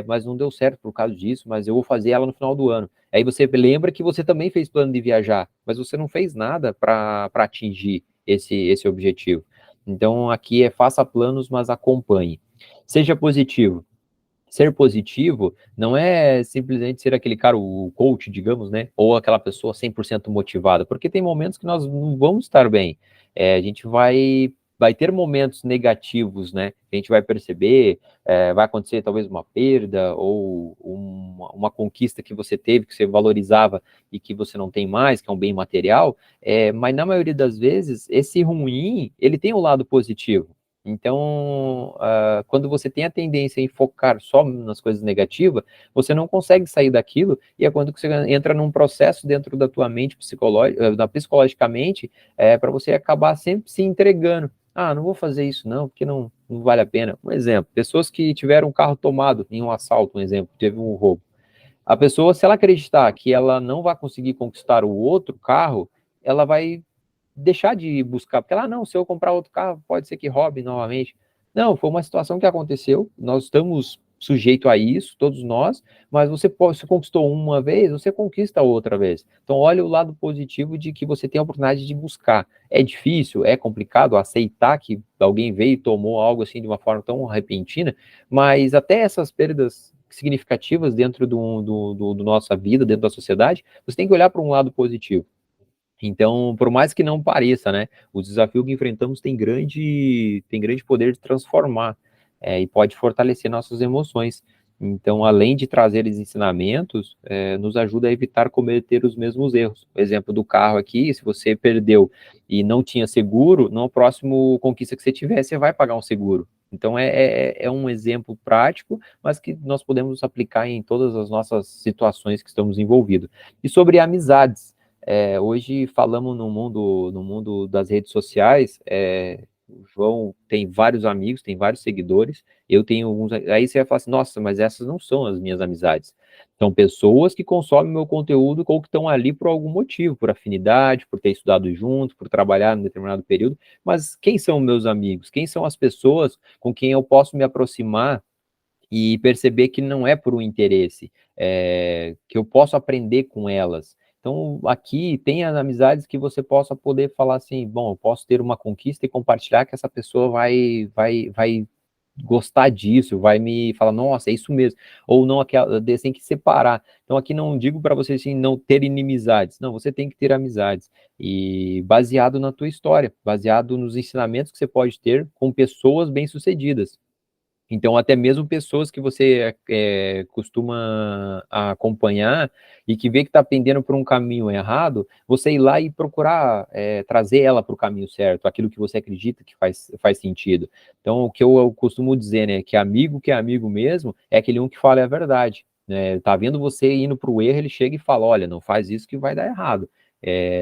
mas não deu certo por causa disso, mas eu vou fazer ela no final do ano. Aí você lembra que você também fez plano de viajar, mas você não fez nada para atingir esse objetivo. Então, aqui faça planos, mas acompanhe. Seja positivo. Ser positivo não é simplesmente ser aquele cara, o coach, digamos, né? Ou aquela pessoa 100% motivada, porque tem momentos que nós não vamos estar bem. A gente vai ter momentos negativos, né? A gente vai perceber, vai acontecer talvez uma perda ou uma conquista que você teve, que você valorizava e que você não tem mais, que é um bem material, mas na maioria das vezes, esse ruim, ele tem um lado positivo. Então, quando você tem a tendência em focar só nas coisas negativas, você não consegue sair daquilo, e é quando você entra num processo dentro da tua mente psicologicamente, para você acabar sempre se entregando. Não vou fazer isso não, porque não vale a pena. Um exemplo, pessoas que tiveram um carro tomado em um assalto, um exemplo, teve um roubo. A pessoa, se ela acreditar que ela não vai conseguir conquistar o outro carro, ela vai deixar de buscar, porque ela, não, se eu comprar outro carro, pode ser que roube novamente. Não, foi uma situação que aconteceu, nós estamos sujeitos a isso, todos nós, mas você conquistou uma vez, você conquista outra vez. Então, olha o lado positivo de que você tem a oportunidade de buscar. É difícil, é complicado aceitar que alguém veio e tomou algo assim de uma forma tão repentina, mas até essas perdas significativas dentro do nossa vida, dentro da sociedade, você tem que olhar para um lado positivo. Então, por mais que não pareça, né, o desafio que enfrentamos tem grande poder de transformar, e pode fortalecer nossas emoções. Então, além de trazer os ensinamentos, nos ajuda a evitar cometer os mesmos erros. O exemplo do carro aqui, se você perdeu e não tinha seguro, no próximo conquista que você tiver, você vai pagar um seguro. Então, é um exemplo prático, mas que nós podemos aplicar em todas as nossas situações que estamos envolvidos. E sobre amizades, hoje falamos no mundo das redes sociais, o João tem vários amigos, tem vários seguidores, eu tenho alguns, aí você vai falar assim, nossa, mas essas não são as minhas amizades. São pessoas que consomem meu conteúdo ou que estão ali por algum motivo, por afinidade, por ter estudado junto, por trabalhar em determinado período, mas quem são meus amigos? Quem são as pessoas com quem eu posso me aproximar e perceber que não é por um interesse, que eu posso aprender com elas. Então, aqui tem as amizades que você possa poder falar assim, bom, eu posso ter uma conquista e compartilhar que essa pessoa vai gostar disso, vai me falar, nossa, é isso mesmo, ou não, aquela, tem que separar. Então, aqui não digo para você assim, não ter inimizades, não, você tem que ter amizades, e baseado na tua história, baseado nos ensinamentos que você pode ter com pessoas bem-sucedidas. Então, até mesmo pessoas que você costuma acompanhar e que vê que está pendendo por um caminho errado, você ir lá e procurar trazer ela para o caminho certo, aquilo que você acredita que faz sentido. Então, o que eu costumo dizer, né, que é amigo mesmo, é aquele um que fala a verdade. Né? Tá vendo você indo para o erro, ele chega e fala, olha, não faz isso que vai dar errado.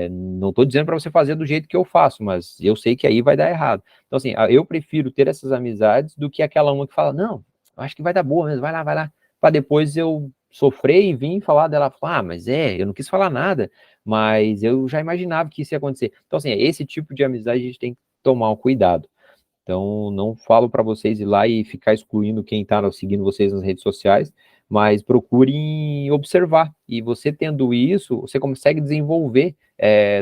Não estou dizendo para você fazer do jeito que eu faço, mas eu sei que aí vai dar errado. Então, assim, eu prefiro ter essas amizades do que aquela uma que fala, não, acho que vai dar boa mesmo, vai lá, para depois eu sofrer e vir falar dela, falar, mas eu não quis falar nada, mas eu já imaginava que isso ia acontecer. Então, assim, esse tipo de amizade a gente tem que tomar um cuidado. Então, não falo para vocês ir lá e ficar excluindo quem está seguindo vocês nas redes sociais, mas procurem observar. E você tendo isso, você consegue desenvolver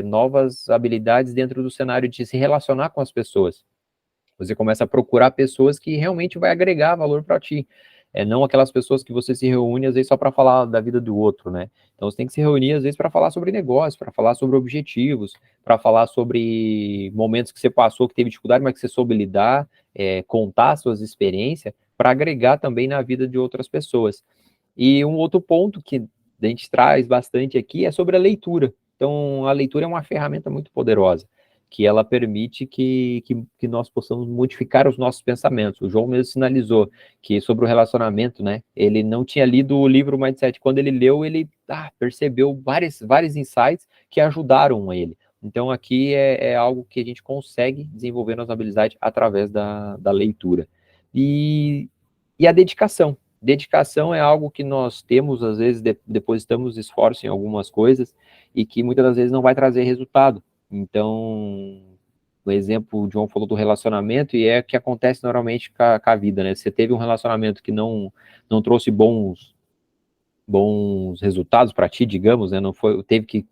novas habilidades dentro do cenário de se relacionar com as pessoas. Você começa a procurar pessoas que realmente vai agregar valor para ti. Não aquelas pessoas que você se reúne, às vezes, só para falar da vida do outro, né? Então, você tem que se reunir, às vezes, para falar sobre negócio, para falar sobre objetivos, para falar sobre momentos que você passou, que teve dificuldade, mas que você soube lidar, contar suas experiências, para agregar também na vida de outras pessoas. E um outro ponto que a gente traz bastante aqui é sobre a leitura. Então, a leitura é uma ferramenta muito poderosa, que ela permite que nós possamos modificar os nossos pensamentos. O João mesmo sinalizou que sobre o relacionamento, né, ele não tinha lido o livro Mindset. Quando ele leu, ele percebeu vários insights que ajudaram ele. Então, aqui é algo que a gente consegue desenvolver nossa habilidade através da leitura. E a dedicação. Dedicação é algo que nós temos, às vezes, depositamos esforço em algumas coisas e que muitas das vezes não vai trazer resultado. Então, o exemplo, o João falou do relacionamento, e é o que acontece normalmente com a vida, né? Você teve um relacionamento que não trouxe bons resultados para ti, digamos, né? Não foi, teve que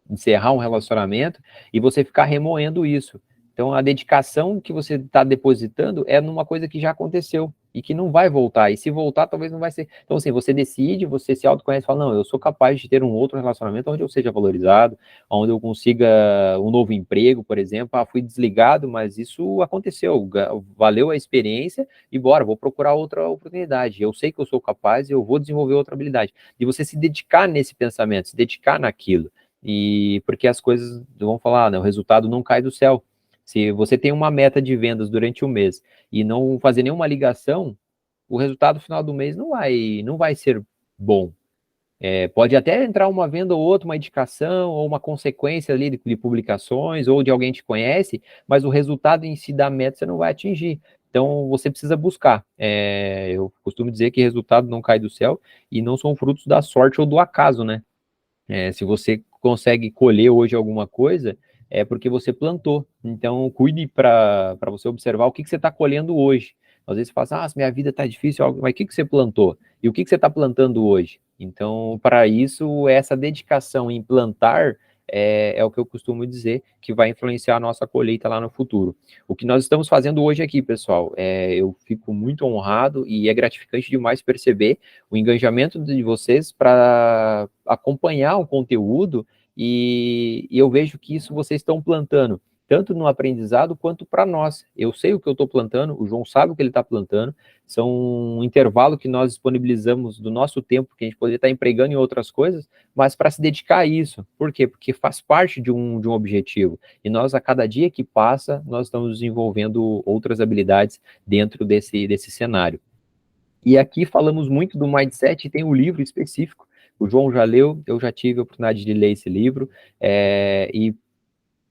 encerrar um relacionamento e você ficar remoendo isso. Então, a dedicação que você está depositando é numa coisa que já aconteceu e que não vai voltar. E se voltar, talvez não vai ser. Então, assim, você decide, você se autoconhece e fala: não, eu sou capaz de ter um outro relacionamento onde eu seja valorizado, onde eu consiga um novo emprego, por exemplo. Fui desligado, mas isso aconteceu, valeu a experiência e bora, vou procurar outra oportunidade. Eu sei que eu sou capaz e eu vou desenvolver outra habilidade. E você se dedicar nesse pensamento, se dedicar naquilo. E porque as coisas, vamos falar, né, o resultado não cai do céu. Se você tem uma meta de vendas durante o mês e não fazer nenhuma ligação, o resultado final do mês não vai ser bom. Pode até entrar uma venda ou outra, uma indicação, ou uma consequência ali de publicações, ou de alguém que te conhece, mas o resultado em si da meta você não vai atingir. Então, você precisa buscar. Eu costumo dizer que resultado não cai do céu e não são frutos da sorte ou do acaso, né? Se você consegue colher hoje alguma coisa, é porque você plantou. Então, cuide para você observar o que você está colhendo hoje. Às vezes você fala assim, minha vida tá difícil, mas o que você plantou? E o que você está plantando hoje? Então, para isso, essa dedicação em plantar é o que eu costumo dizer, que vai influenciar a nossa colheita lá no futuro. O que nós estamos fazendo hoje aqui, pessoal, eu fico muito honrado e é gratificante demais perceber o engajamento de vocês para acompanhar o conteúdo e eu vejo que isso vocês estão plantando, tanto no aprendizado quanto para nós. Eu sei o que eu estou plantando, o João sabe o que ele está plantando, são um intervalo que nós disponibilizamos do nosso tempo, que a gente poderia estar empregando em outras coisas, mas para se dedicar a isso. Por quê? Porque faz parte de um objetivo. E nós, a cada dia que passa, nós estamos desenvolvendo outras habilidades dentro desse cenário. E aqui falamos muito do mindset, e tem um livro específico, o João já leu, eu já tive a oportunidade de ler esse livro, e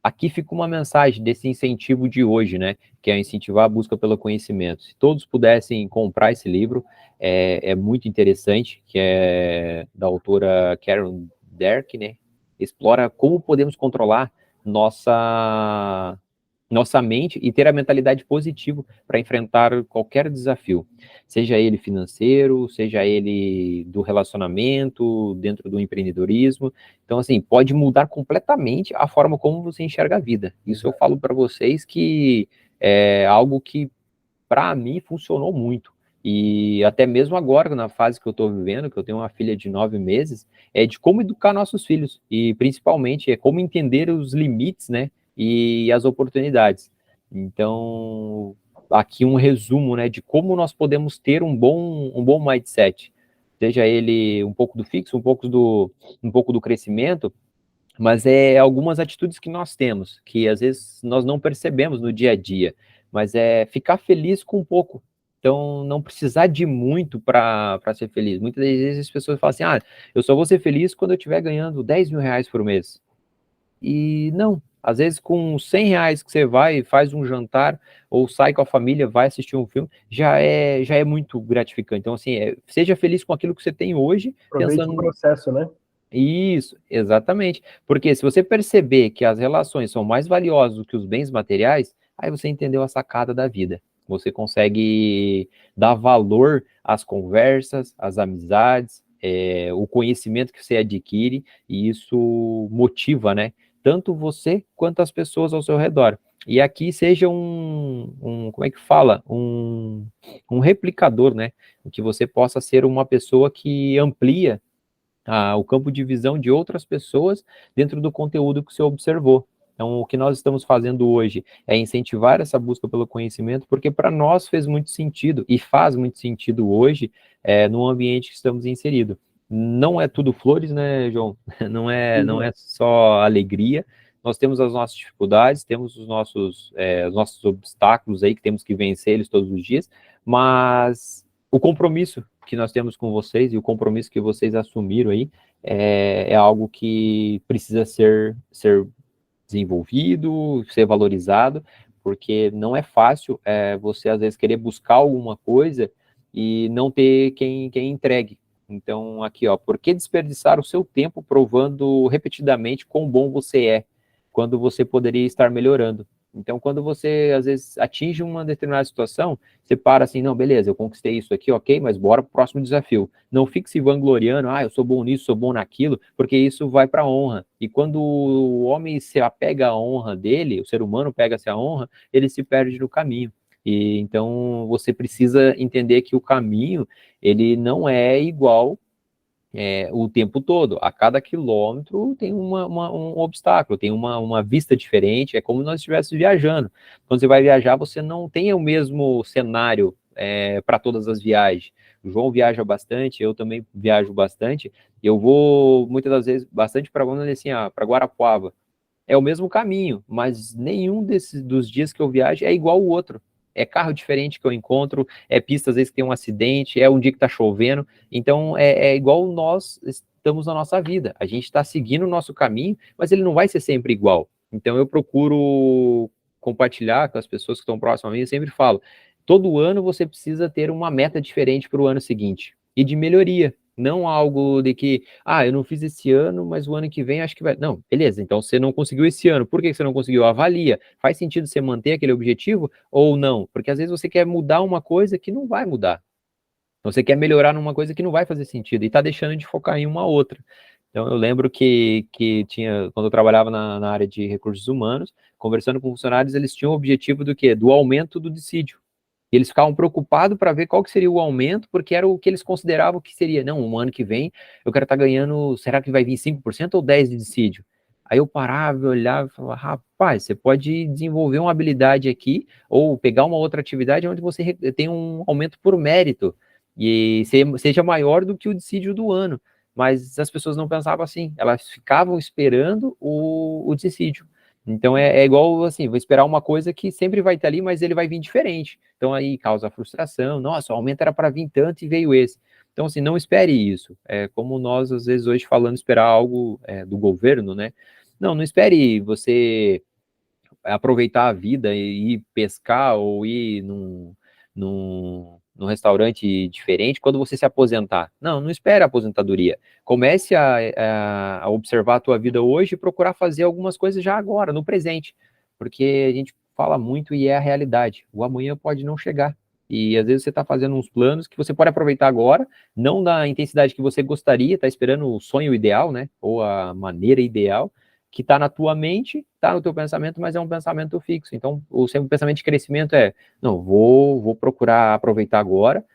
aqui fica uma mensagem desse incentivo de hoje, né, que é incentivar a busca pelo conhecimento. Se todos pudessem comprar esse livro, é muito interessante, que é da autora Karen Derk, né, explora como podemos controlar nossa mente e ter a mentalidade positiva para enfrentar qualquer desafio, seja ele financeiro, seja ele do relacionamento, dentro do empreendedorismo. Então, assim, pode mudar completamente a forma como você enxerga a vida. Isso eu falo para vocês que é algo que, para mim, funcionou muito. E até mesmo agora, na fase que eu estou vivendo, que eu tenho uma filha de 9 meses, é de como educar nossos filhos. E, principalmente, é como entender os limites, né? E as oportunidades. Então, aqui um resumo, né? De como nós podemos ter um bom mindset. Seja ele um pouco do fixo, um pouco do crescimento, mas é algumas atitudes que nós temos, que às vezes nós não percebemos no dia a dia, mas é ficar feliz com pouco. Então, não precisar de muito para ser feliz. Muitas vezes as pessoas falam assim, eu só vou ser feliz quando eu estiver ganhando 10 mil reais por mês. E não, às vezes com 100 reais que você vai, faz um jantar, ou sai com a família, vai assistir um filme, já é muito gratificante. Então, assim, seja feliz com aquilo que você tem hoje, Aproveite o pensando... processo, né? Isso, exatamente. Porque se você perceber que as relações são mais valiosas do que os bens materiais, aí você entendeu a sacada da vida. Você consegue dar valor às conversas, às amizades, o conhecimento que você adquire, e isso motiva, né? Tanto você quanto as pessoas ao seu redor. E aqui seja como é que fala? Um replicador, né? Que você possa ser uma pessoa que amplia o campo de visão de outras pessoas dentro do conteúdo que você observou. Então, o que nós estamos fazendo hoje é incentivar essa busca pelo conhecimento, porque para nós fez muito sentido, e faz muito sentido hoje, no ambiente que estamos inseridos. Não é tudo flores, né, João? Não é só alegria. Nós temos as nossas dificuldades, temos os nossos obstáculos aí, que temos que vencer eles todos os dias, mas o compromisso que nós temos com vocês e o compromisso que vocês assumiram aí é algo que precisa ser desenvolvido, ser valorizado, porque não é fácil você, às vezes, querer buscar alguma coisa e não ter quem entregue. Então, aqui, ó, por que desperdiçar o seu tempo provando repetidamente quão bom você é, quando você poderia estar melhorando? Então, quando você, às vezes, atinge uma determinada situação, você para assim, não, beleza, eu conquistei isso aqui, ok, mas bora pro próximo desafio. Não fique se vangloriando, eu sou bom nisso, sou bom naquilo, porque isso vai para a honra. E quando o homem se apega à honra dele, o ser humano pega-se à honra, ele se perde no caminho. E então você precisa entender que o caminho, ele não é igual o tempo todo. A cada quilômetro tem um obstáculo, tem uma vista diferente, é como se nós estivéssemos viajando. Quando você vai viajar, você não tem o mesmo cenário para todas as viagens. O João viaja bastante, eu também viajo bastante, eu vou, muitas das vezes, bastante para assim, para Guarapuava. É o mesmo caminho, mas nenhum dos dias que eu viajo é igual ao outro. É carro diferente que eu encontro, é pista às vezes que tem um acidente, é um dia que está chovendo. Então é igual nós estamos na nossa vida. A gente está seguindo o nosso caminho, mas ele não vai ser sempre igual. Então eu procuro compartilhar com as pessoas que estão próximas a mim, eu sempre falo, todo ano você precisa ter uma meta diferente para o ano seguinte, e de melhoria. Não algo de que, eu não fiz esse ano, mas o ano que vem acho que vai. Não, beleza, então você não conseguiu esse ano. Por que você não conseguiu? Avalia. Faz sentido você manter aquele objetivo ou não? Porque às vezes você quer mudar uma coisa que não vai mudar. Então você quer melhorar numa coisa que não vai fazer sentido e tá deixando de focar em uma outra. Então eu lembro que tinha, quando eu trabalhava na área de recursos humanos, conversando com funcionários, eles tinham o objetivo do quê? Do aumento do dissídio. E eles ficavam preocupados para ver qual que seria o aumento, porque era o que eles consideravam que seria. Não, um ano que vem eu quero estar ganhando, será que vai vir 5% ou 10% de dissídio? Aí eu parava, olhava e falava, rapaz, você pode desenvolver uma habilidade aqui, ou pegar uma outra atividade onde você tem um aumento por mérito, e seja maior do que o dissídio do ano. Mas as pessoas não pensavam assim, elas ficavam esperando o dissídio. Então é igual assim, vou esperar uma coisa que sempre vai estar ali, mas ele vai vir diferente. Então aí causa frustração. Nossa, o aumento era para vir tanto e veio esse. Então assim, não espere isso. É como nós às vezes hoje falando esperar algo do governo, né? Não espere você aproveitar a vida e ir pescar ou ir num restaurante diferente quando você se aposentar. Não espere a aposentadoria. Comece a observar a tua vida hoje e procurar fazer algumas coisas já agora, no presente. Porque a gente fala muito e é a realidade. O amanhã pode não chegar. E às vezes você está fazendo uns planos que você pode aproveitar agora, não na intensidade que você gostaria, está esperando o sonho ideal, né? Ou a maneira ideal, que está na tua mente, está no teu pensamento, mas é um pensamento fixo. Então, o pensamento de crescimento não, vou procurar aproveitar agora,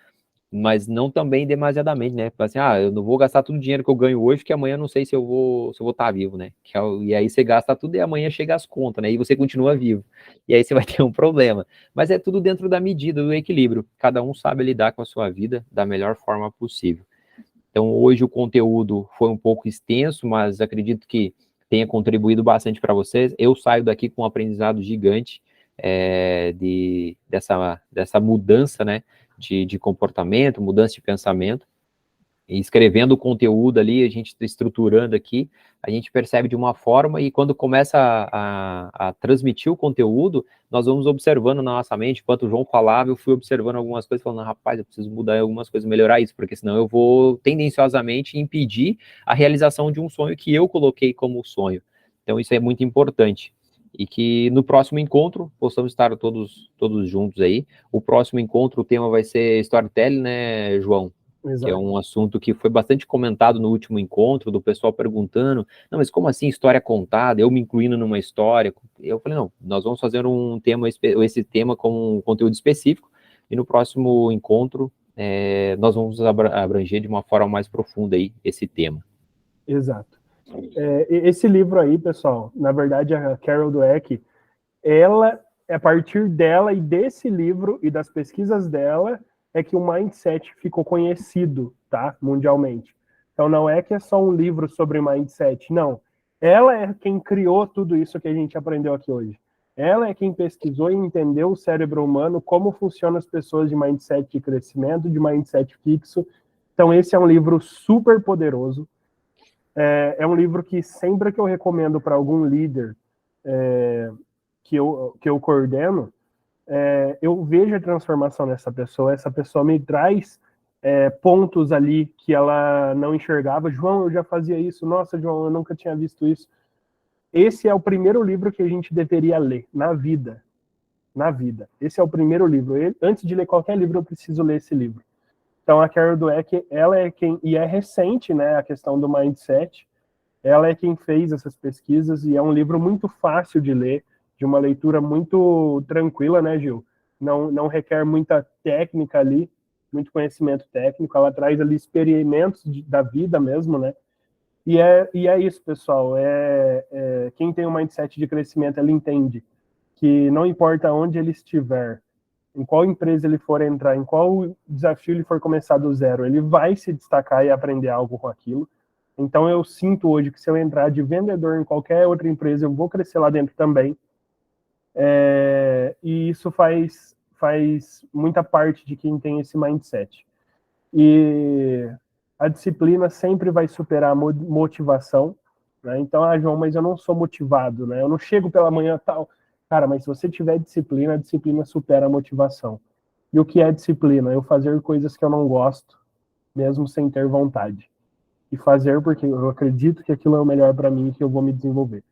mas não também demasiadamente, né? Assim, eu não vou gastar todo o dinheiro que eu ganho hoje, que amanhã eu não sei se eu vou estar vivo, né? E aí você gasta tudo e amanhã chega as contas, né? E você continua vivo. E aí você vai ter um problema. Mas é tudo dentro da medida, do equilíbrio. Cada um sabe lidar com a sua vida da melhor forma possível. Então, hoje o conteúdo foi um pouco extenso, mas acredito que tenha contribuído bastante para vocês. Eu saio daqui com um aprendizado gigante dessa mudança, né, de comportamento, mudança de pensamento. E escrevendo o conteúdo ali, a gente está estruturando aqui, a gente percebe de uma forma e quando começa a transmitir o conteúdo, nós vamos observando na nossa mente, enquanto o João falava, eu fui observando algumas coisas, falando, rapaz, eu preciso mudar algumas coisas, melhorar isso, porque senão eu vou tendenciosamente impedir a realização de um sonho que eu coloquei como sonho. Então isso é muito importante. E que no próximo encontro, possamos estar todos juntos aí. O próximo encontro, o tema vai ser storytelling, né, João? Exato. Que é um assunto que foi bastante comentado no último encontro, do pessoal perguntando, não, mas como assim história contada, eu me incluindo numa história? Eu falei, não, nós vamos fazer esse tema como um conteúdo específico, e no próximo encontro nós vamos abranger de uma forma mais profunda aí esse tema. Exato. Esse livro aí, pessoal, na verdade a Carol Dweck, ela, a partir dela e desse livro e das pesquisas dela, é que o mindset ficou conhecido, tá? Mundialmente. Então não é que é só um livro sobre mindset, não. Ela é quem criou tudo isso que a gente aprendeu aqui hoje. Ela é quem pesquisou e entendeu o cérebro humano, como funcionam as pessoas de mindset de crescimento, de mindset fixo. Então esse é um livro super poderoso. É um livro que sempre que eu recomendo para algum líder que eu coordeno, eu vejo a transformação nessa pessoa. Essa pessoa me traz pontos ali que ela não enxergava. João, eu já fazia isso. Nossa, João, eu nunca tinha visto isso. Esse é o primeiro livro que a gente deveria ler na vida. Na vida. Esse é o primeiro livro. Antes de ler qualquer livro, eu preciso ler esse livro. Então, a Carol Dweck, ela é quem... E é recente, né, a questão do mindset. Ela é quem fez essas pesquisas e é um livro muito fácil de ler, de uma leitura muito tranquila, né, Gil? Não requer muita técnica ali, muito conhecimento técnico. Ela traz ali experimentos da vida mesmo, né? E é isso, pessoal. Quem tem um mindset de crescimento, ele entende que não importa onde ele estiver, em qual empresa ele for entrar, em qual desafio ele for começar do zero, ele vai se destacar e aprender algo com aquilo. Então eu sinto hoje que se eu entrar de vendedor em qualquer outra empresa, eu vou crescer lá dentro também. E isso faz muita parte de quem tem esse mindset. E a disciplina sempre vai superar a motivação, né? Então, João, mas eu não sou motivado, né? Eu não chego pela manhã tal. Cara, mas se você tiver disciplina, a disciplina supera a motivação. E o que é disciplina? Eu fazer coisas que eu não gosto, mesmo sem ter vontade. E fazer porque eu acredito que aquilo é o melhor para mim e que eu vou me desenvolver.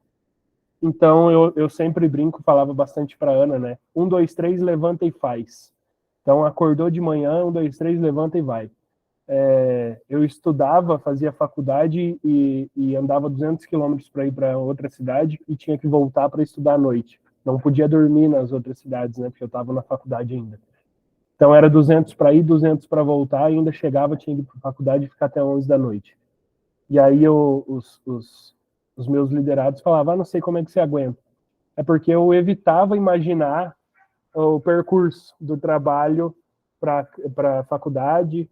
Então, eu sempre brinco, falava bastante para Ana, né? 1, 2, 3, levanta e faz. Então, acordou de manhã, 1, 2, 3, levanta e vai. Eu estudava, fazia faculdade e andava 200 quilômetros para ir para outra cidade e tinha que voltar para estudar à noite. Não podia dormir nas outras cidades, né? Porque eu estava na faculdade ainda. Então, era 200 para ir, 200 para voltar, e ainda chegava, tinha que ir para a faculdade e ficar até 11 da noite. E aí os meus liderados falavam, não sei como é que você aguenta. É porque eu evitava imaginar o percurso do trabalho para a faculdade,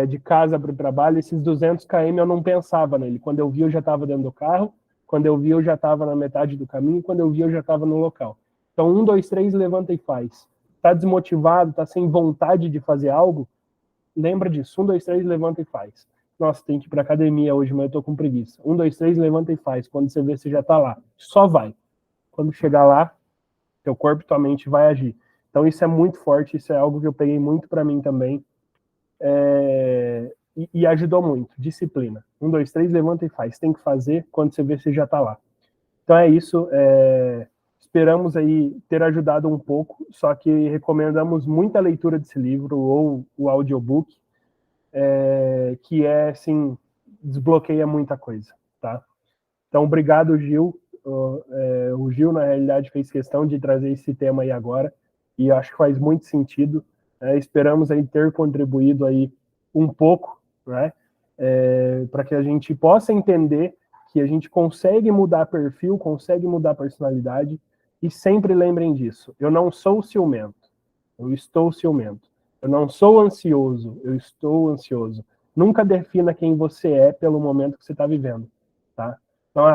de casa para o trabalho, esses 200 km eu não pensava nele. Quando eu vi, eu já estava dentro do carro, quando eu vi, eu já estava na metade do caminho, quando eu vi, eu já estava no local. Então, 1, 2, 3, levanta e faz. Está desmotivado, está sem vontade de fazer algo? Lembra disso. 1, 2, 3, levanta e faz. Nossa, tem que ir para academia hoje, mas eu tô com preguiça. 1, 2, 3, levanta e faz. Quando você vê, você já tá lá. Só vai. Quando chegar lá, teu corpo e tua mente vai agir. Então isso é muito forte, isso é algo que eu peguei muito para mim também. E ajudou muito. Disciplina. 1, 2, 3, levanta e faz. Tem que fazer, quando você vê, você já tá lá. Então é isso. Esperamos aí ter ajudado um pouco, só que recomendamos muita leitura desse livro ou o audiobook, que assim, desbloqueia muita coisa, tá? Então, obrigado, Gil. O Gil, na realidade, fez questão de trazer esse tema aí agora, e acho que faz muito sentido. Esperamos aí ter contribuído aí um pouco, né? Para que a gente possa entender que a gente consegue mudar perfil, consegue mudar personalidade, e sempre lembrem disso. Eu não sou ciumento, eu estou ciumento. Eu não sou ansioso, eu estou ansioso. Nunca defina quem você é pelo momento que você está vivendo, tá? Então,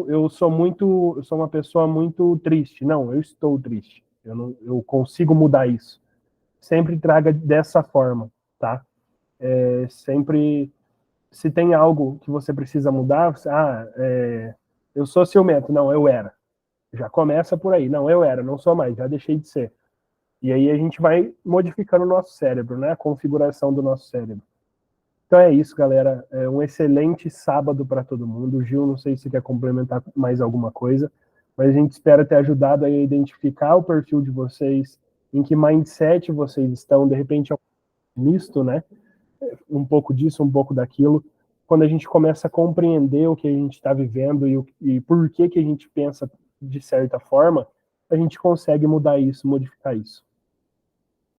eu sou uma pessoa muito triste. Não, eu estou triste. Eu consigo mudar isso. Sempre traga dessa forma, tá? Sempre, se tem algo que você precisa mudar, eu sou ciumento. Não, eu era. Já começa por aí. Não, eu era, não sou mais, já deixei de ser. E aí a gente vai modificando o nosso cérebro, né? A configuração do nosso cérebro. Então é isso, galera. Um excelente sábado para todo mundo. Gil, não sei se quer complementar mais alguma coisa, mas a gente espera ter ajudado a identificar o perfil de vocês, em que mindset vocês estão, de repente é um misto, né? Um pouco disso, um pouco daquilo. Quando a gente começa a compreender o que a gente está vivendo e por que a gente pensa de certa forma, a gente consegue mudar isso, modificar isso.